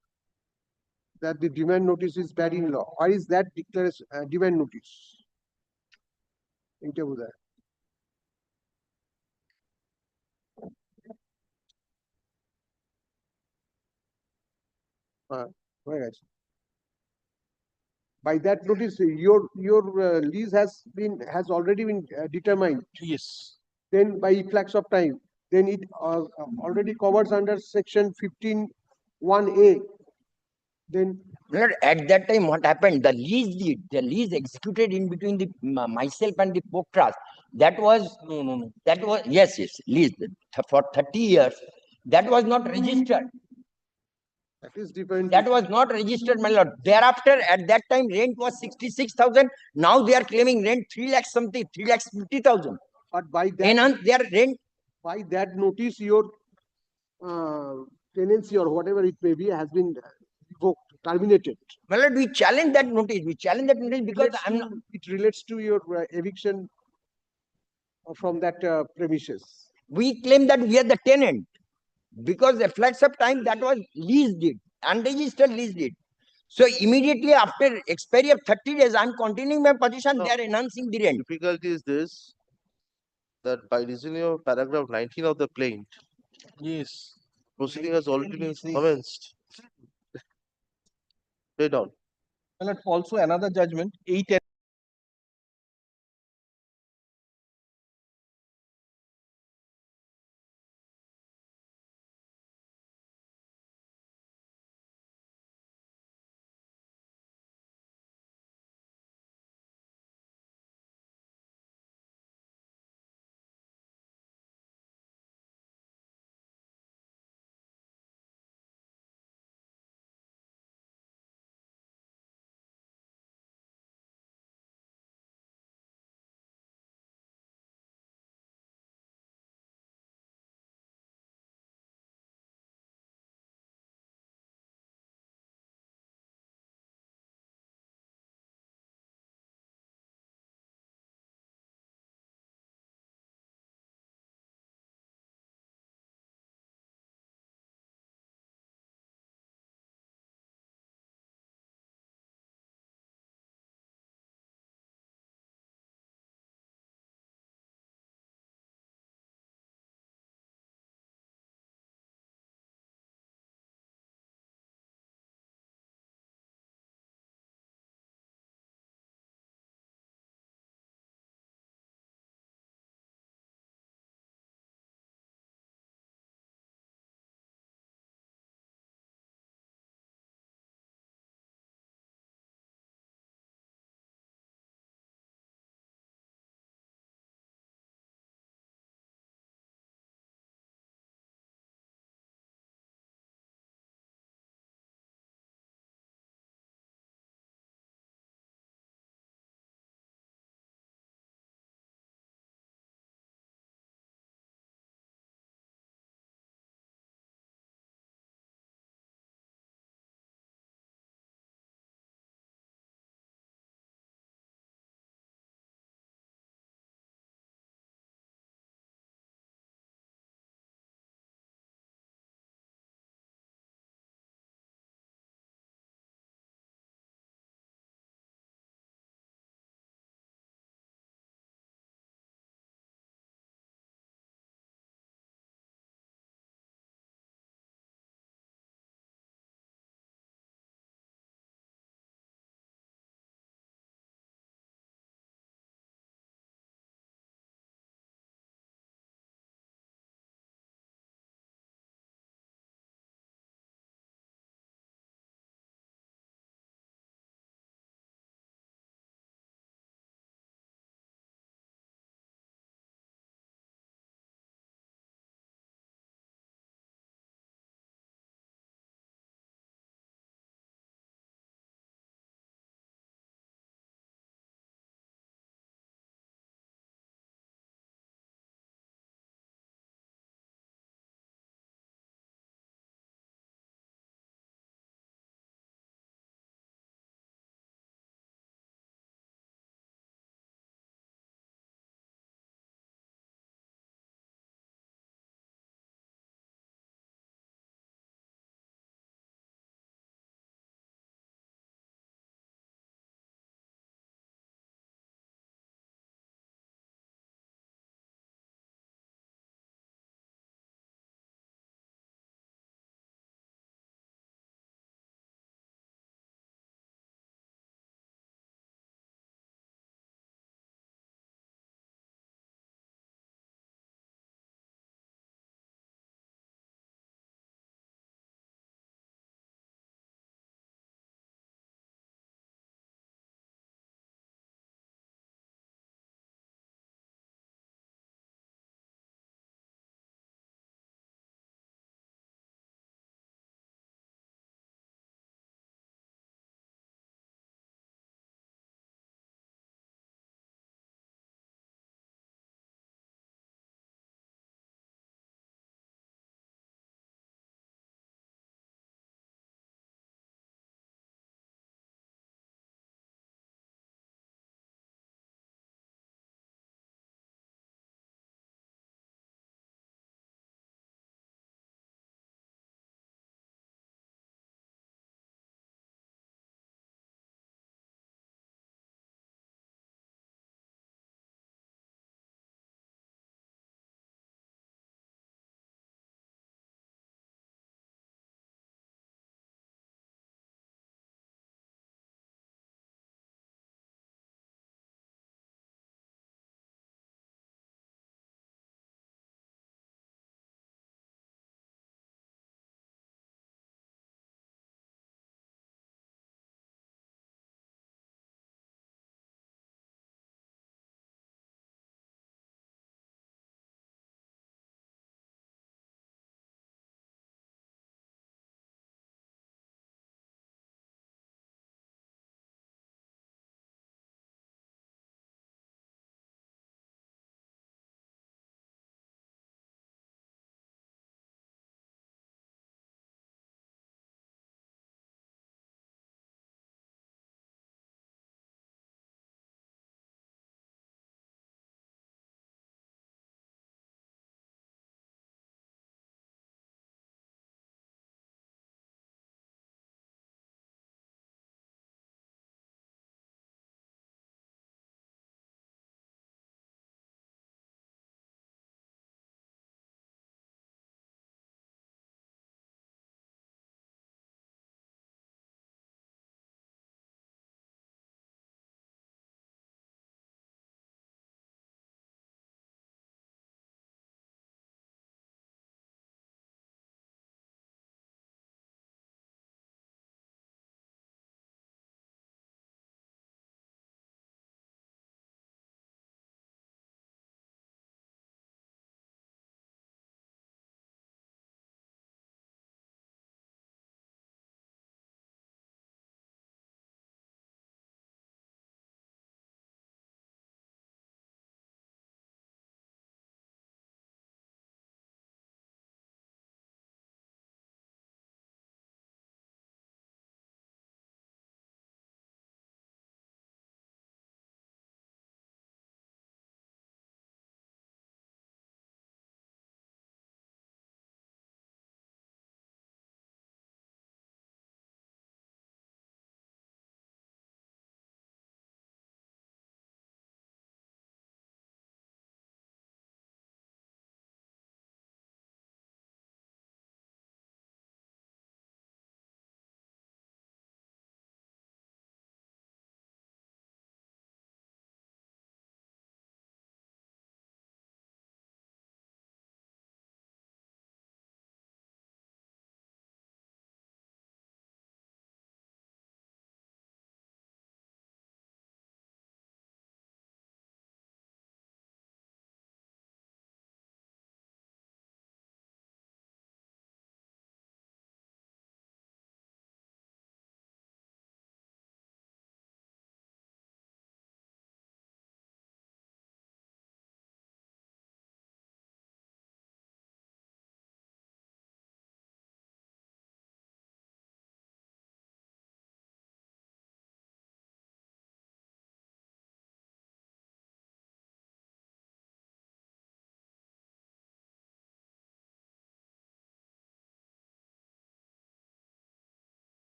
that the demand notice is bad in law. Why is that declaration demand notice? Interview that. Where is? By that notice, your lease has already been determined. Yes. Then by efflux of time, then it already covers under section 15(1)(a). Then At that time, what happened? The lease executed in between the myself and the Port Trust. That was No. That was yes, lease for 30 years. That was not registered. That is different. That was not registered, my lord. Thereafter, at that time, rent was 66,000. Now they are claiming rent 3 lakh something, 3,50,000. But by that, Enhance their rent. By that notice, your tenancy or whatever it may be has been revoked, terminated. My lord, we challenge that notice. We challenge that notice because it relates to your eviction from that premises. We claim that we are the tenant because the flex of time that was lease deed, unregistered lease deed. So immediately after expiry of 30 days, I'm continuing my petition. No. They are enhancing the rent. Difficulty is this, that by reason of paragraph 19 of the plaint, Yes. proceeding has already been commenced. Lay down. And also another judgment, 8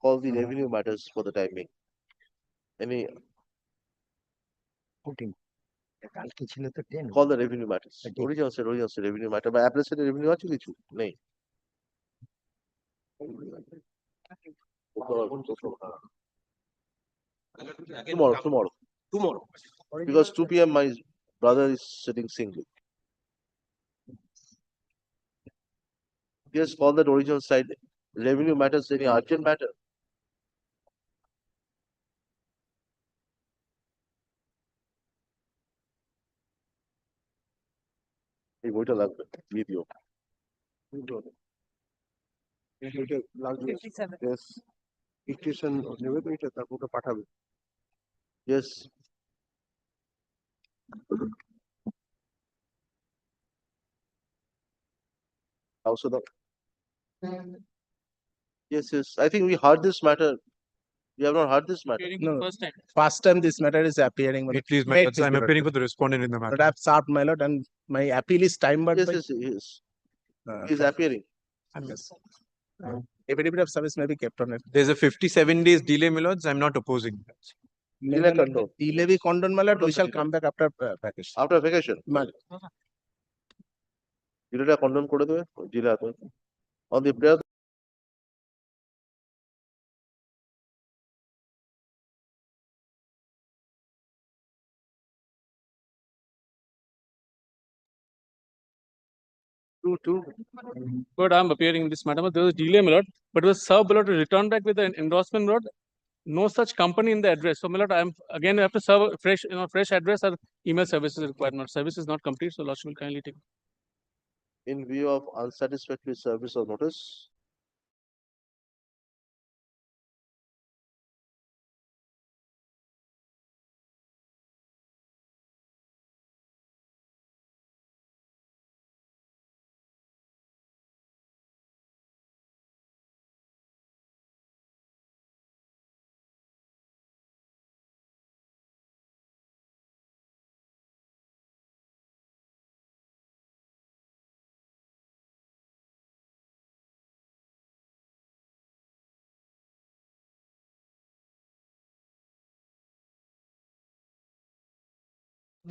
call the revenue matters for the time being. Any call the revenue matters. Original revenue matter. By appellate revenue আছে কিছু নেই। Tomorrow. Because 2 p.m. my brother is sitting single. Yes, call that original side. Revenue matters, any urgent matter. এই বইটা লাগবে দিয়ে দিও। Yes. Petition নেবে তো এটা তারপর ওটা পাঠাবে। Yes. Also the yes, I think we heard this matter. We have not heard this matter. No, first time this matter is appearing. Please, my lord, I'm appearing for the respondent in the matter. But I've served, my lord, and my appeal is time barred. Yes. He's appearing. Yes. Affidavit of service may be kept on it. There's a 57 days delay, my lords. I'm not opposing that. Delay we condone, my lord. We shall come back after vacation. After vacation. Delay condone করে দেবে delay on the prayer. Two. But I'm appearing in this matter. But there was delay, my lord. But it was served, my lord, to return back with an endorsement, my lord. No such company in the address. So, my lord, I'm again have to serve a fresh, fresh address or email services required. My service is not complete, so lordship will kindly take. In view of unsatisfactory service or notice.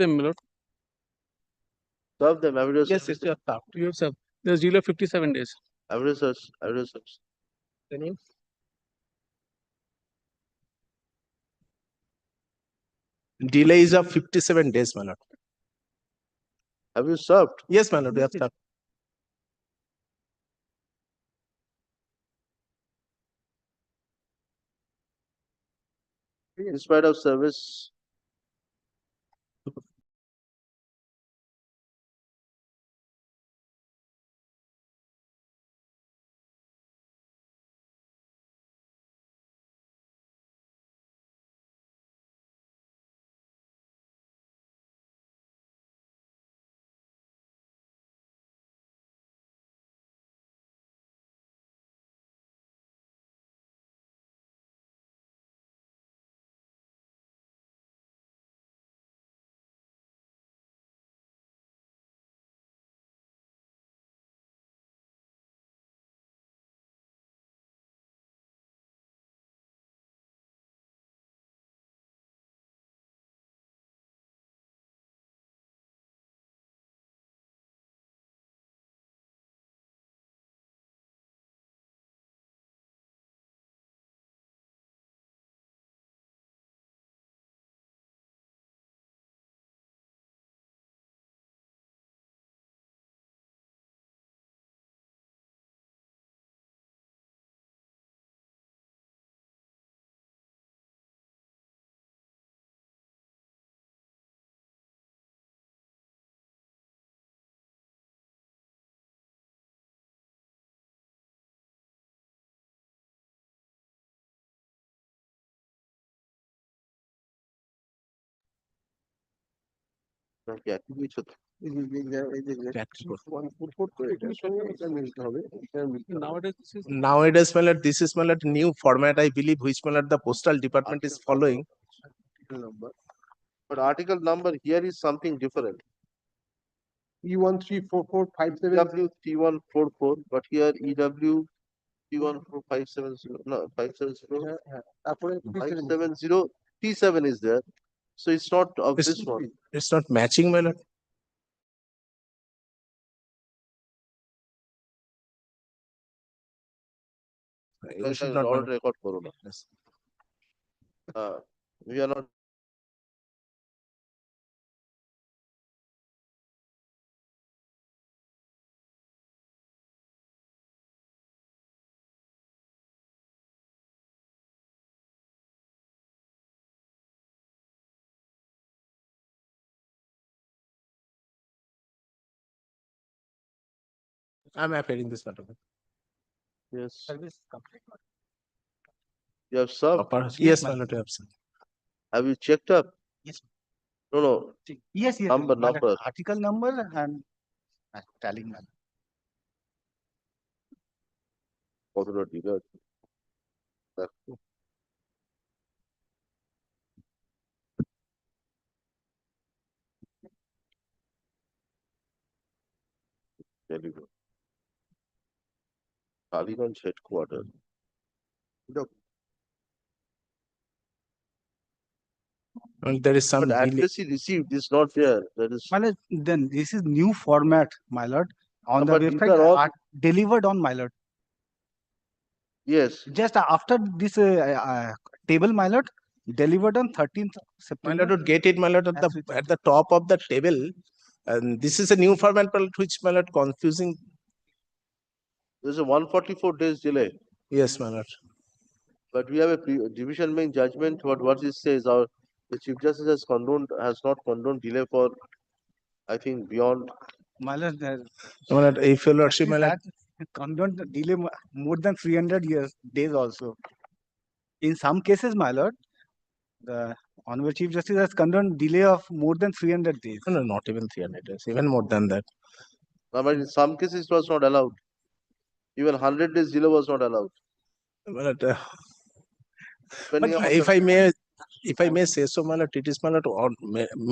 Them, my lord. Serve them, evidence. Yes, you have served. There's delay of 57 days. Evidence. The name? Delay is of 57 days, my lord. Have you served? Yes, my lord, we have served. In spite of service. Nowadays, my lord, this is, my lord, new format, I believe, which, my lord, the postal department is following. But article number here is something different. E134457. EW3144, but here EW T14570, no, 570, তারপরে 570, T7 is there. So it's not of It's- this one. It's not matching, my lord. You should not, my Order lord. record করো না। Yes. We are not. I'm appearing this matter. Yes. You have served? Yes, my lord, you have seen. Have you checked up? Yes. No, no. Yes, yes. Number, my lord, number. Article number and telling man. কতটা ঠিক আছে? দেখো। Deliver. Taliban's headquarters. Well, there is some But delay. address he received is not there. That is. My lord, then this is new format, my lord. On the But these website, are all- delivered on, my lord. Yes. Just after this table, my lord, delivered on 13th My September. lord would get it, my lord, at the top of the table. And this is a new format, my lord, which, my lord, confusing. There's a 144 days delay. Yes, my lord. But we have a division bench judgment. What it says, the Chief Justice has not condoned delay for, I think, beyond. My lord, My lord, if your lordship, my lord, condoned delay more than 300 days also. In some cases, my lord, the Honorable Chief Justice has condoned delay of more than 300 days. no, no, not even 300 days, even more than that. But in some cases it was not allowed. Even 100 days delay was not allowed. My lord, Depending but upon if I may say so, my lord, it is, my lord,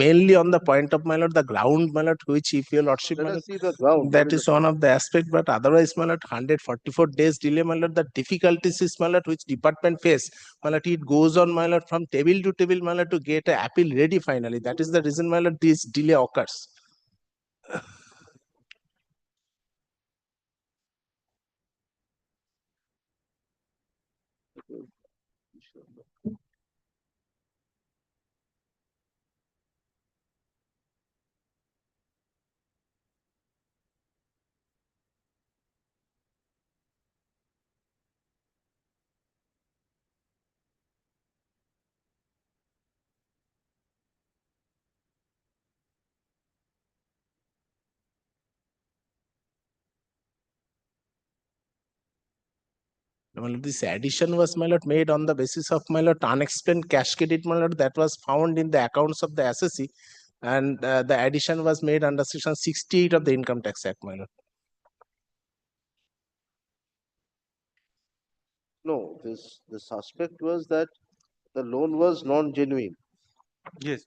mainly on the point of, my lord, the ground, my lord, which, if your lordship, Let my us lord, see the ground. that is one of the aspect. But otherwise, my lord, 144 days delay, my lord, the difficulties is, my lord, which department face, my lord, it goes on, my lord, from table to table, my lord, to get an appeal ready finally. That is the reason, my lord, this delay occurs. My lord, this addition was, my lord, made on the basis of, my lord, unexplained cash credit, my lord, that was found in the accounts of the assessee, and the addition was made under section 68 of the Income Tax Act, my lord. No, the suspect was that the loan was non-genuine. Yes.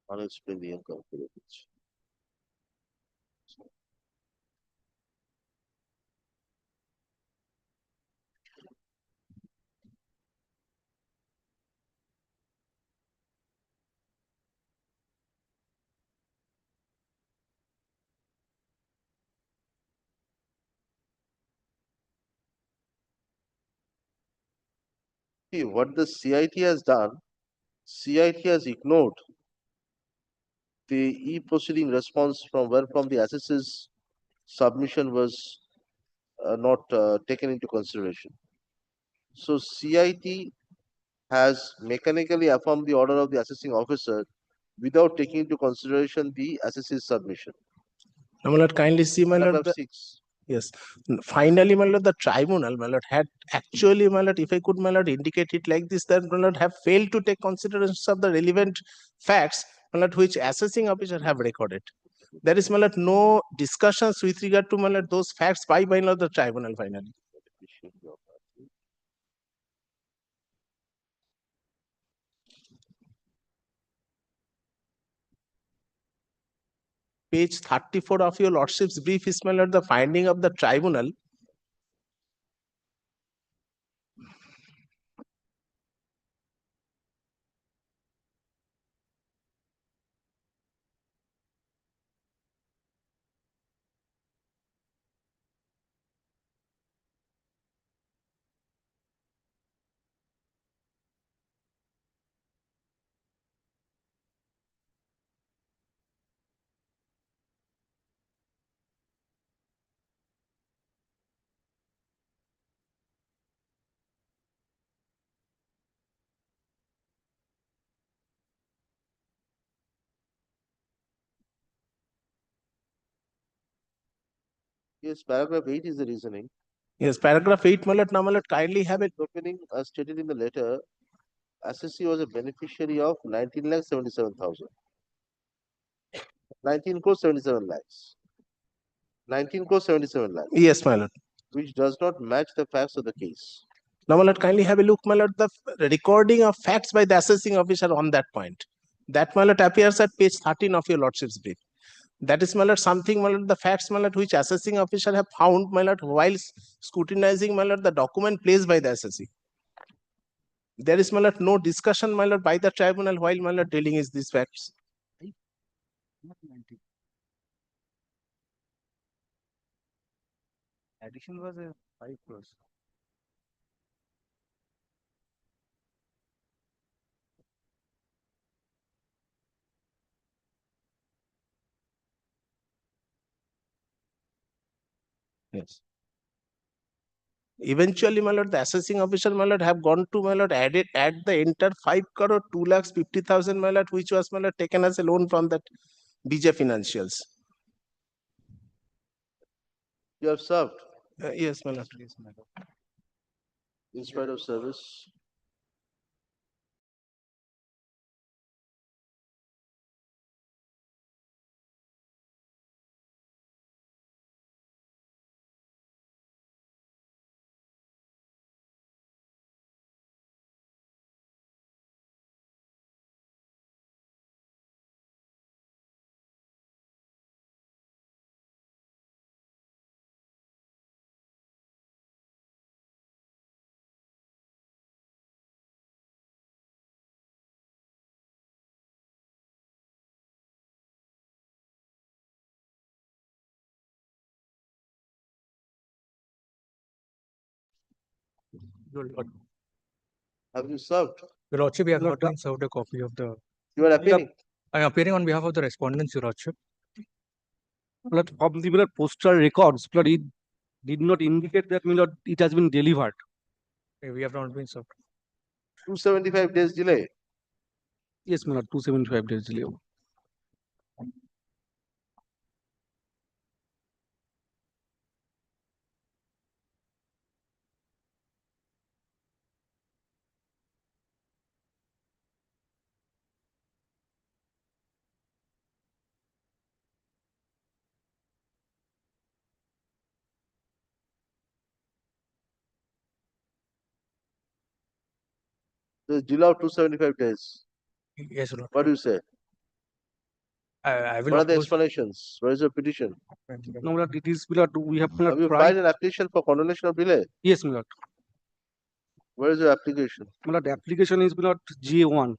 Unexplained the income credits. See, what the CIT has done, CIT has ignored the e-proceeding response from the assessor's submission was not taken into consideration. So CIT has mechanically affirmed the order of the assessing officer without taking into consideration the assessor's submission. My lord, kindly see, my lord, Paragraph the, 6. Yes. Finally, my lord, the tribunal, my lord, had actually, my lord, if I could, my lord, indicate it like this, that my lord have failed to take considerations of the relevant facts, my lord, which assessing officer have recorded. There is, my lord, no discussions with regard to, my lord, those facts by, my lord, the tribunal finally. Page 34 of your lordship's brief is, my lord, the finding of the tribunal. Yes, paragraph 8 is the reasoning. Yes, paragraph 8, my lord, now, my lord, kindly have it. Opening, as stated in the letter, assessee was a beneficiary of 19,77,000. 19 crore 77 lakhs. 19 crore 77 lakhs. Yes, my lord. Which does not match the facts of the case. Now, my lord, kindly have a look, my lord, the recording of facts by the assessing officer on that point. That, my lord, appears at page 13 of your lordship's brief. That is, my lord, something, my lord, the facts, my lord, which assessing officer have found, my lord, while scrutinizing, my lord, the document placed by the assessee. There is, my lord, no discussion, my lord, by the tribunal while, my lord, dealing is these facts. Addition was a 5 crores. Yes. Eventually, my lord, the assessing officer, my lord, have gone to, my lord, add the entire 5 crore 2,50,000, my lord, which was, my lord, taken as a loan from that BJ Financials. You have served. Yes, my lord. In spite of service. Your Lord- Have you served? Your Lordship, we have not been served a copy of the. You are appealing. I am appearing on behalf of the respondents, Your Lordship. But from the postal records, but it did not indicate that it has been delivered. We have not been served. 275 days delay. Yes, 275 days delay. The delay of 275 days. Yes, Your Lord. What do you say? I will What are the oppose. explanations? Where is your petition? No, it is we have Have you tried. filed an application for condonation of delay? Yes, Milord. Where is your application? The application is GA1.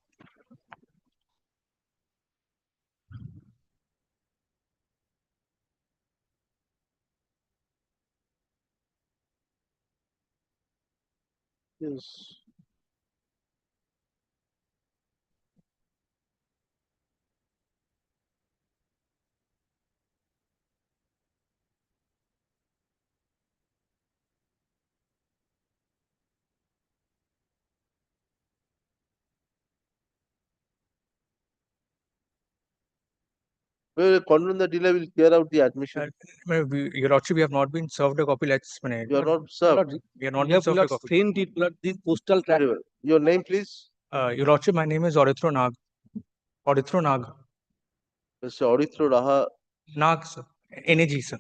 Yes. We will condone the delay, we'll clear out the admission. Your Lordship, we have not been served a copy. Let's. You are not served. We are not been served a copy. Sent it, the postal track. Very well. Your name, please? Your Lordship, my name is Orithro Nag. Orithro Nag. Mr. Orithro Raha. Nag, sir. NAG, sir.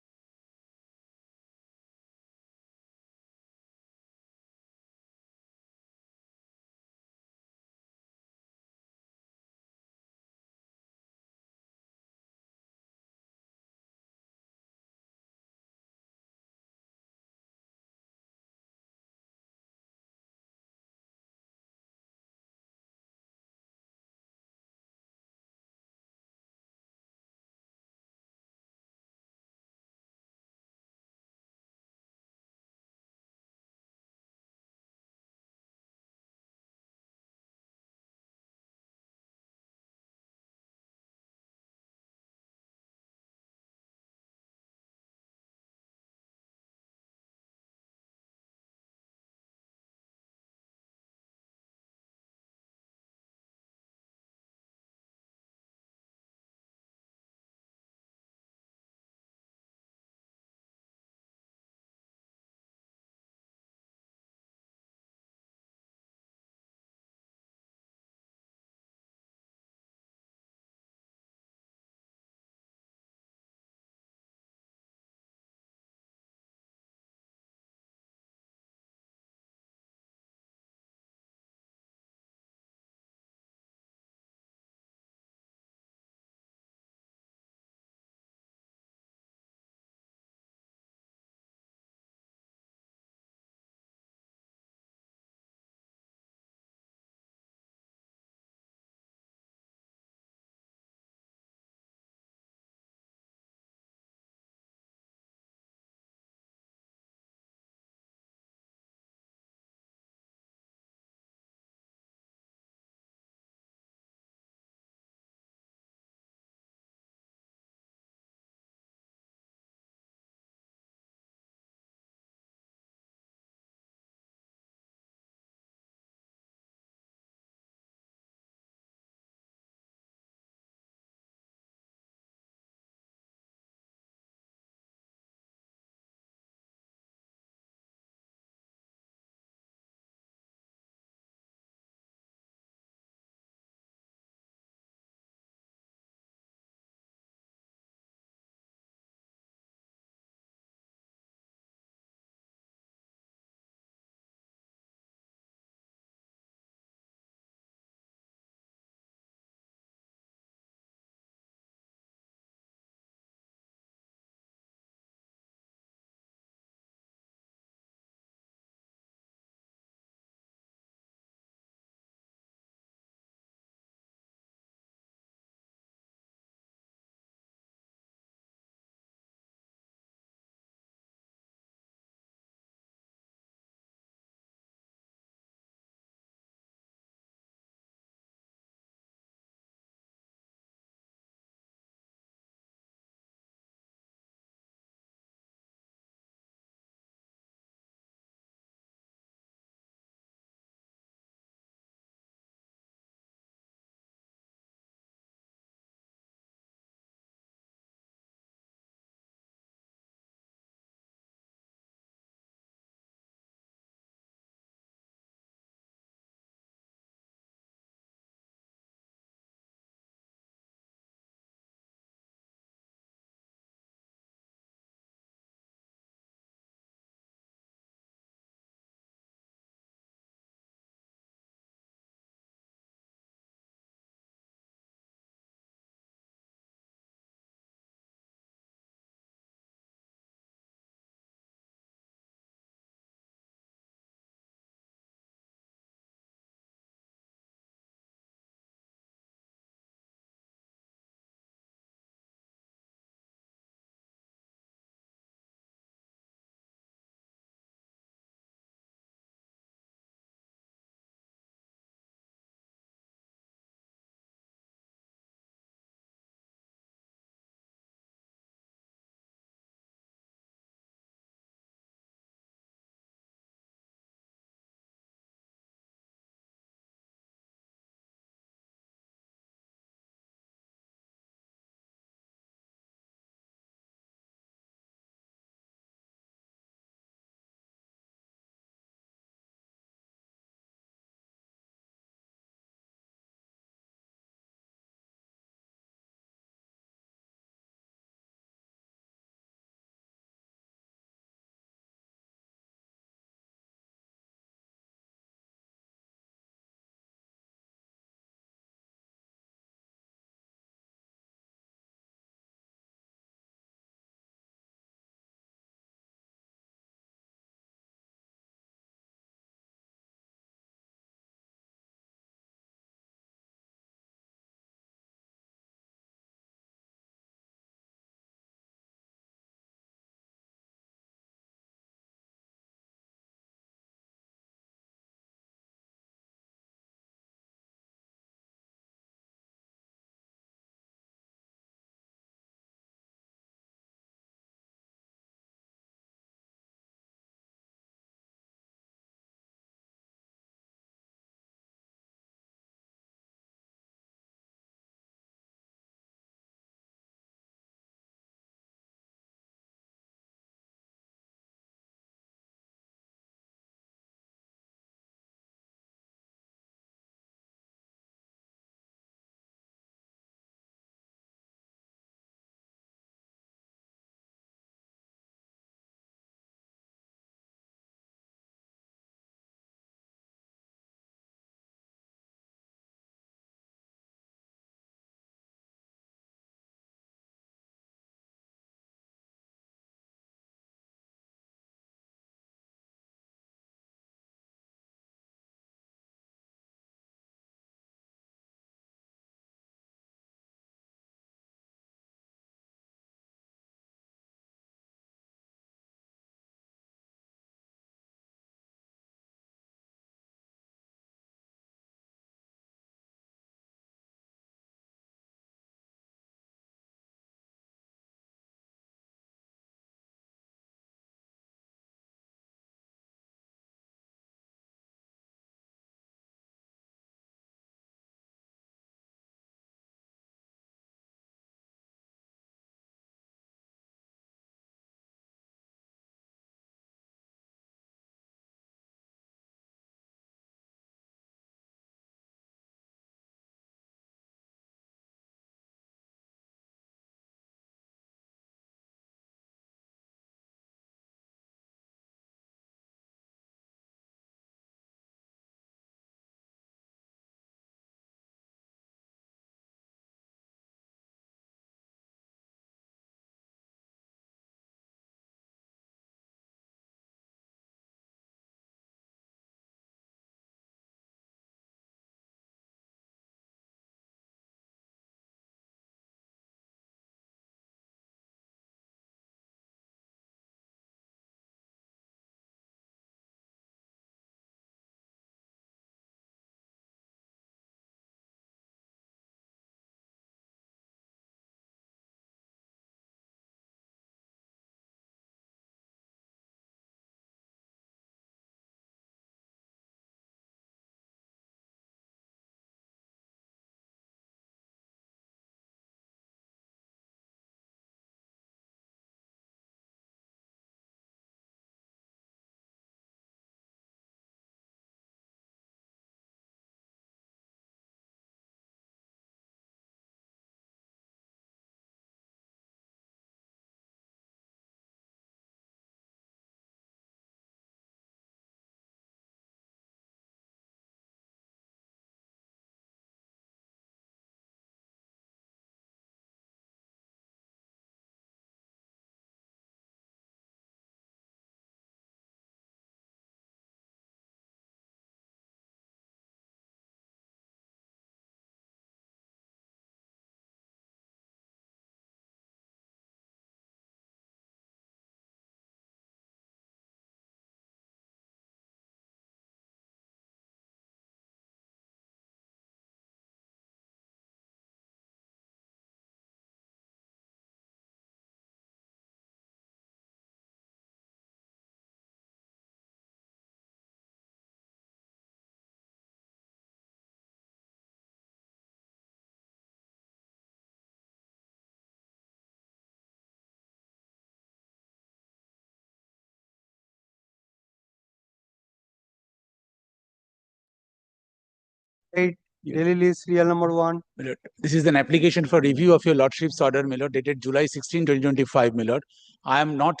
Daily list, serial number 1. My lord, this is an application for review of your lordship's order, my lord, dated July 16, 2025, my lord. I am not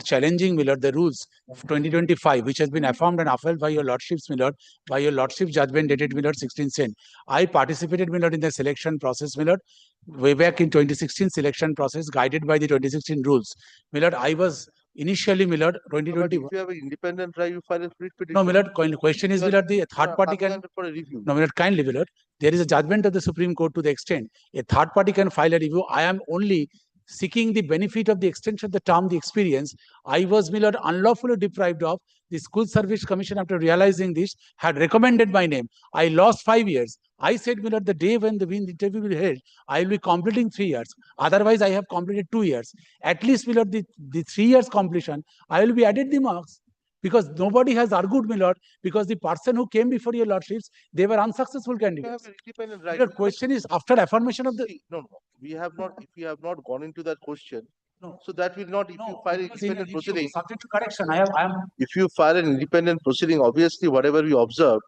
challenging, my lord, the rules of 2025, which has been affirmed and upheld by your lordships, my lord, by your lordship's judgment dated, my lord, 16 Sen. I participated, my lord, in the selection process, my lord, way back in 2016 selection process, guided by the 2016 rules. My lord, I was initially, my lord, But 2021. if you have an independent right, you file a writ petition. No, my lord, question is, my lord, the third party can. For a review. No, my lord, kindly, my lord, there is a judgment of the Supreme Court to the extent a third party can file a review. I am only seeking the benefit of the extension of the term, the experience. I was, my lord, unlawfully deprived of. The School Service Commission, after realizing this, had recommended my name. I lost 5 years. I said, my lord, the day when the interview will be held, I will be completing 3 years. Otherwise, I have completed 2 years. At least, my lord, the 3 years completion, I will be added the marks. Because nobody has argued, my lord, because the person who came before your lordships, they were unsuccessful You have candidates. an independent right. Your question is after affirmation of the. No, we have not. If we have not gone into that question, so that will not. If you file an independent proceeding, Subject to correction, I am. If you file an independent proceeding, obviously whatever we observe,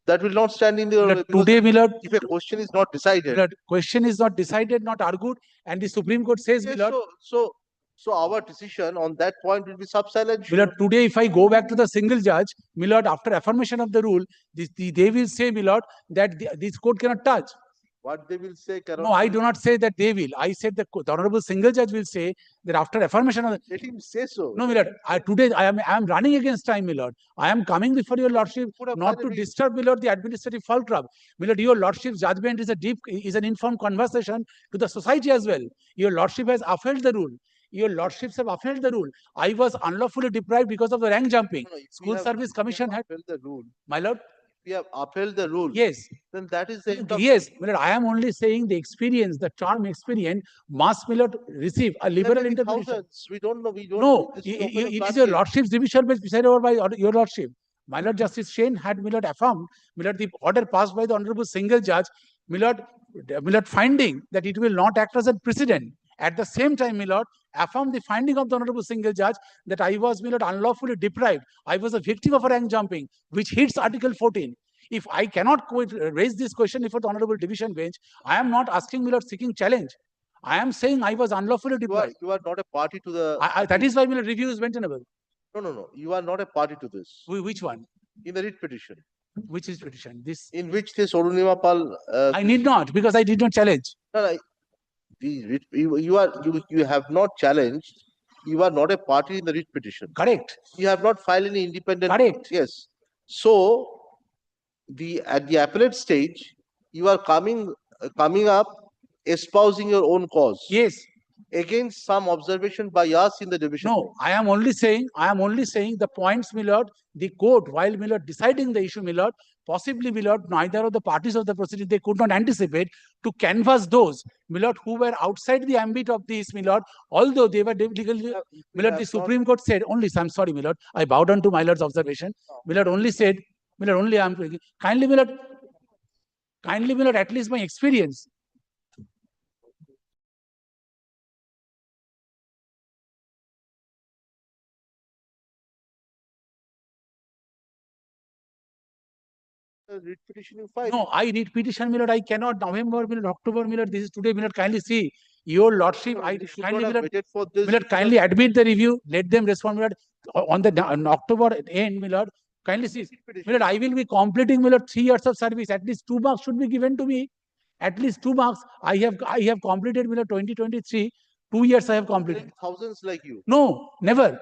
that will not stand in the. Today, my lord, if a question is not decided, my lord, question is not decided, not argued, and the Supreme Court says, my lord. So our decision on that point will be sub-silent. My lord, today, if I go back to the single judge, my lord, after affirmation of the rule, they will say, my lord, that this court cannot touch. What they will say cannot. No, I do not say that they will. I said the honorable single judge will say that after affirmation of the. Let him say so. No, my lord. Today I am running against time, my lord. I am coming before your lordship not to disturb, my lord, the administrative fulcrum. My lord, your lordship's judgment is an informed conversation to the society as well. Your lordship has upheld the rule. Your lordships have upheld the rule. I was unlawfully deprived because of the rank jumping. School Service Commission had upheld the rule. My lord. We have upheld the rule. Yes. Then that is the end of. Yes, my lord, I am only saying the experience, the term experience must, my lord, receive a liberal interpretation. Thousands. We don't know. We don't. No, This it is your lordship's division bench decided over by your lordship. My lord Justice Shane had, my lord, affirmed, my lord, the order passed by the honorable single judge, my lord, finding that it will not act as a precedent. At the same time, my lord, affirmed the finding of the honorable single judge that I was, my lord, unlawfully deprived. I was a victim of a rank jumping, which hits Article 14. If I cannot raise this question before the honorable division bench, I am not asking, my lord, seeking challenge. I am saying I was unlawfully deprived. You are not a party to the. That is why, my lord, review is maintainable. No. You are not a party to this. Which one? In the writ petition. Which is petition? This. In which this Orunima Pal. I need not, because I did not challenge. No, you have not challenged. You are not a party in the writ petition. Correct. You have not filed any independent. Correct. Yes. So at the appellate stage, you are coming up espousing your own cause. Yes. Against some observation by us in the division. No, I am only saying the points, my lord, the court, while, my lord, deciding the issue, my lord, possibly, my lord, neither of the parties of the proceeding, they could not anticipate to canvass those, my lord, who were outside the ambit of this, my lord, although they were legally, my lord, the Supreme Court said only, I'm sorry, my lord, I bow down to my lord's observation. My lord only said, my lord, only I am kindly, my lord, at least my experience. Writ petition you file. No, I read petition, my lord. I cannot. November, my lord, October, my lord. This is today, my lord. Kindly see your lordship. I kindly, my lord, kindly admit the review. Let them respond, my lord. On October end, my lord. Kindly see, my lord. I will be completing, my lord, 3 years of service. At least 2 marks should be given to me. At least 2 marks. I have completed, my lord, 2023. 2 years I have completed. Thousands like you. No, never.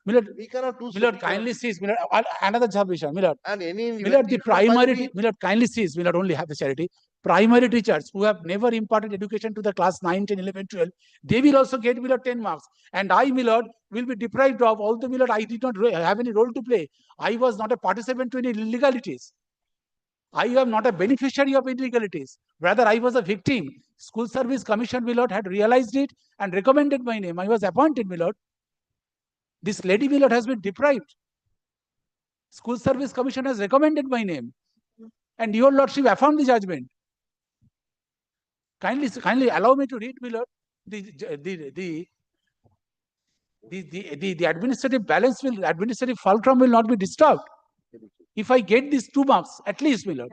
My lord, we cannot do. My lord, kindly cease. My lord, another submission. My lord, and any. My lord, the primary. My lord, kindly cease. My lord, only have the charity. Primary teachers who have never imparted education to the class 9, 10, 11, 12, they will also get, my lord, 10 marks. And I, my lord, will be deprived of, although, my lord, I did not have any role to play. I was not a participant to any illegalities. I am not a beneficiary of illegalities. Rather, I was a victim. School Service Commission, my lord, had realized it and recommended my name. I was appointed, my lord. This lady, my lord, has been deprived. School Service Commission has recommended my name. And your lordship affirmed the judgment. Kindly allow me to read, my lord. The administrative balance administrative fulcrum will not be disturbed. If I get these 2 marks, at least, my lord.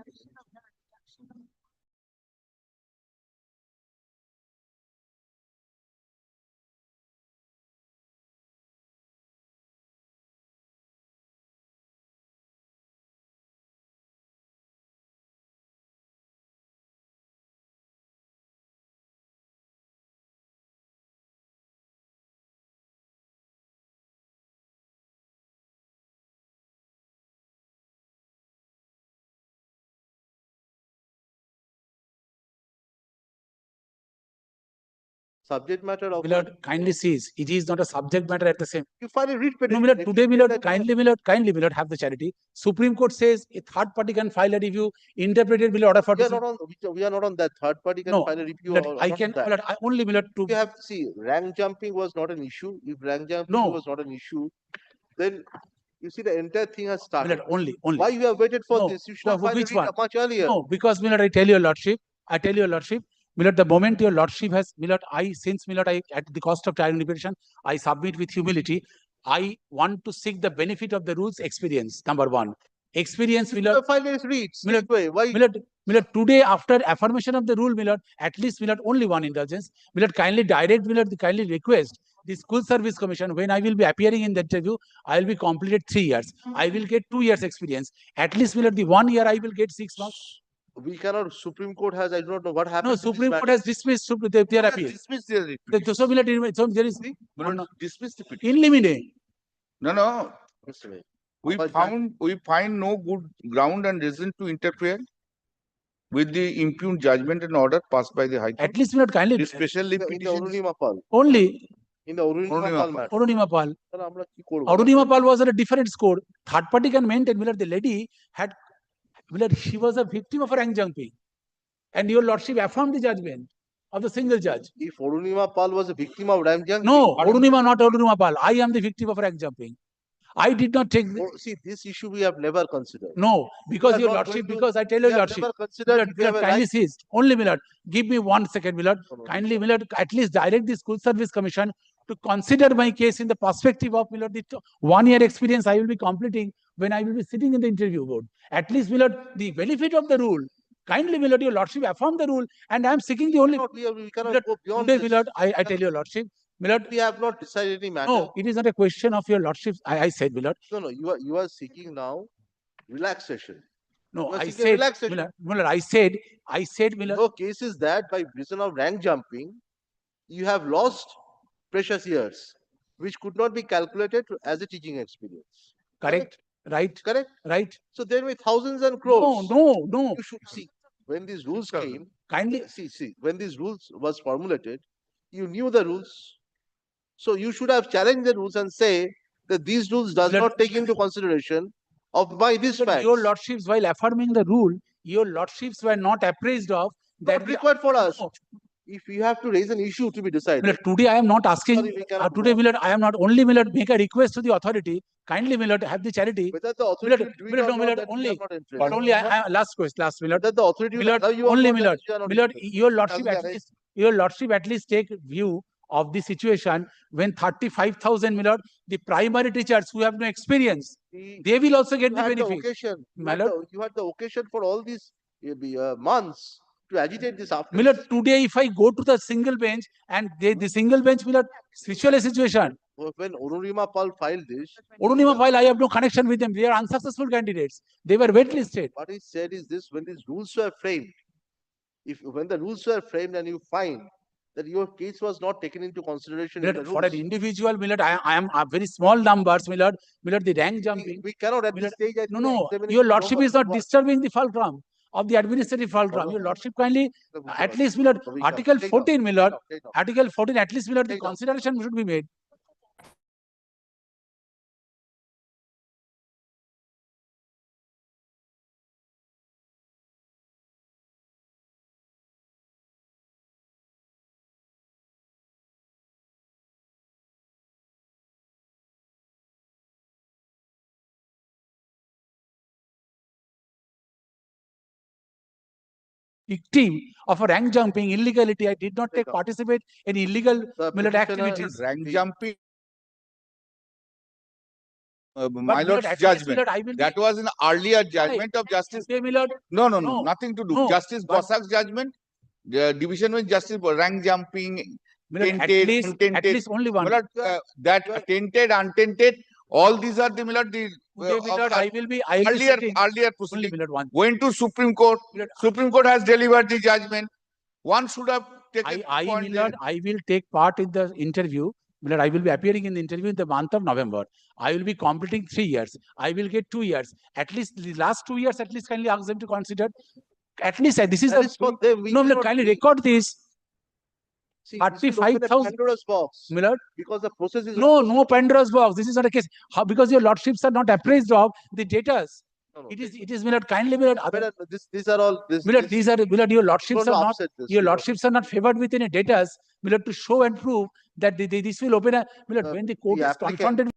subject matter of Milord, kindly cease. It is not a subject matter at the same. you file a writ No, petition. Milord, today, Milord, kindly, Milord, have the charity. Supreme Court says a third party can file a review, interpreted will order for. We are not on that. Third party can No, file a review. Milord, or I not can, that. Milord, only Milord to. You have to see, rank jumping was not an issue. If rank jumping No. was not an issue, then you see the entire thing has started. Milord, only. Why you have waited for No, this? You should have filed which a writ one? much earlier. No, because Milord, I tell your lordship, Milord, the moment your lordship has, Milord, since Milord, at the cost of time and repetition, I submit with humility. I want to seek the benefit of the rules experience. Number one, experience, Milord. Milord, today after affirmation of the rule, Milord, at least Milord, only one indulgence. Milord, kindly direct, Milord, kindly request the School Service Commission, when I will be appearing in the interview, I will be completed 3 years. I will get 2 years experience. At least, Milord, the 1 year I will get 6 months. We cannot. Supreme Court has. I do not know what happened. No, Supreme Court has dismissed their appeal. Dismiss their So, Milord, so there is dismiss the petition. in limine. No. We find no good ground and reason to interfere with the impugned judgment and order passed by the High Court. At least, Milord, kindly. Especially Only. In the Arunima Pal. Arunima Pal was at a different score. Third party can maintain. Milord, the lady had, Milord, she was a victim of rank jumping. And your lordship affirmed the judgment of the single judge. If Arunima Pal was a victim of rank jumping. No, Arunima, not Arunima Pal. I am the victim of rank jumping. I did not take. See, this issue we have never considered. No, because your lordship, because I tell your lordship. Milord, kindly cease. Only, Milord, give me 1 second, Milord. Kindly, Milord, at least direct the School Service Commission to consider my case in the perspective of, Milord, the 1 year experience I will be completing when I will be sitting in the interview board. At least, Milord, the benefit of the rule. Kindly, Milord, your lordship affirm the rule, and I am seeking the only. We cannot go beyond today, this. Milord, I tell your lordship. Milord, we have not decided any matter. No, it is not a question of your lordship. I said, Milord. No, you are seeking now relaxation. No, I said, Milord, I said, Milord. Your case is that by reason of rank jumping, you have lost precious years, which could not be calculated as a teaching experience. Correct. Right. Correct. Right. So there were thousands and crores. No. You should see when these rules came. Kindly see when these rules was formulated, you knew the rules. So you should have challenged the rules and say that these rules does not take into consideration of by this fact. Your lordships, while affirming the rule, your lordships were not appraised of that. Not required for us. If you have to raise an issue to be decided. Milord, today I am not asking. Today, Milord, I am not only, Milord, make a request to the authority. Kindly, Milord, have the charity. Whether the authority Milord, only. But only last question, last, Milord. That the authority Milord, only, Milord. Milord, your lordship at least take view of the situation when 35,000, Milord, the primary teachers who have no experience, they will also get the benefit. You had the occasion for all these months to agitate this after. Milord, today if I go to the single bench and the single bench, Milord, visual situation. When Arunima Pal filed this. Arunima Pal, I have no connection with them. They are unsuccessful candidates. They were waitlisted. What he said is this: when these rules were framed, when the rules were framed and you find that your case was not taken into consideration. Milord, for an individual, Milord, I am a very small numbers, Milord, the rank jumping. We cannot at this stage. No, your lordship is not disturbing the fulcrum of the administrative fulcrum. Your lordship kindly, at least, Milord, Article 14, Milord, Article 14, at least, Milord, the consideration should be made. Victim of a rank jumping illegality. I did not participate in illegal Milord activities. Rank jumping. My lord's judgment. That was an earlier judgment of Justice. No, nothing to do. Justice Bossak's judgment. The division with Justice rank jumping. Tainted, at least only one. That tainted, untainted. All these are the Milord. Earlier proceeding. Went to Supreme Court. Supreme Court has delivered the judgment. One should have taken. I will take part in the interview. Milord, I will be appearing in the interview in the month of November. I will be completing 3 years. I will get 2 years. At least the last 2 years, at least kindly ask them to consider. At least this is for them. No, Milord, kindly record this. See, this will open a 35,000. Pandora's box Milord, because the process is no Pandora's box. This is not a case. How? Because your lordships are not appraised of the data. It is Milord, kindly Milord. These are all this. Milord, these are Milord, your lordships Don't are not upset this, your you know. lordships are not favored with any data, Milord, to show and prove that this will open a Milord, when the court is applicant- confronted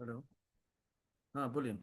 hello हाँ बोलिए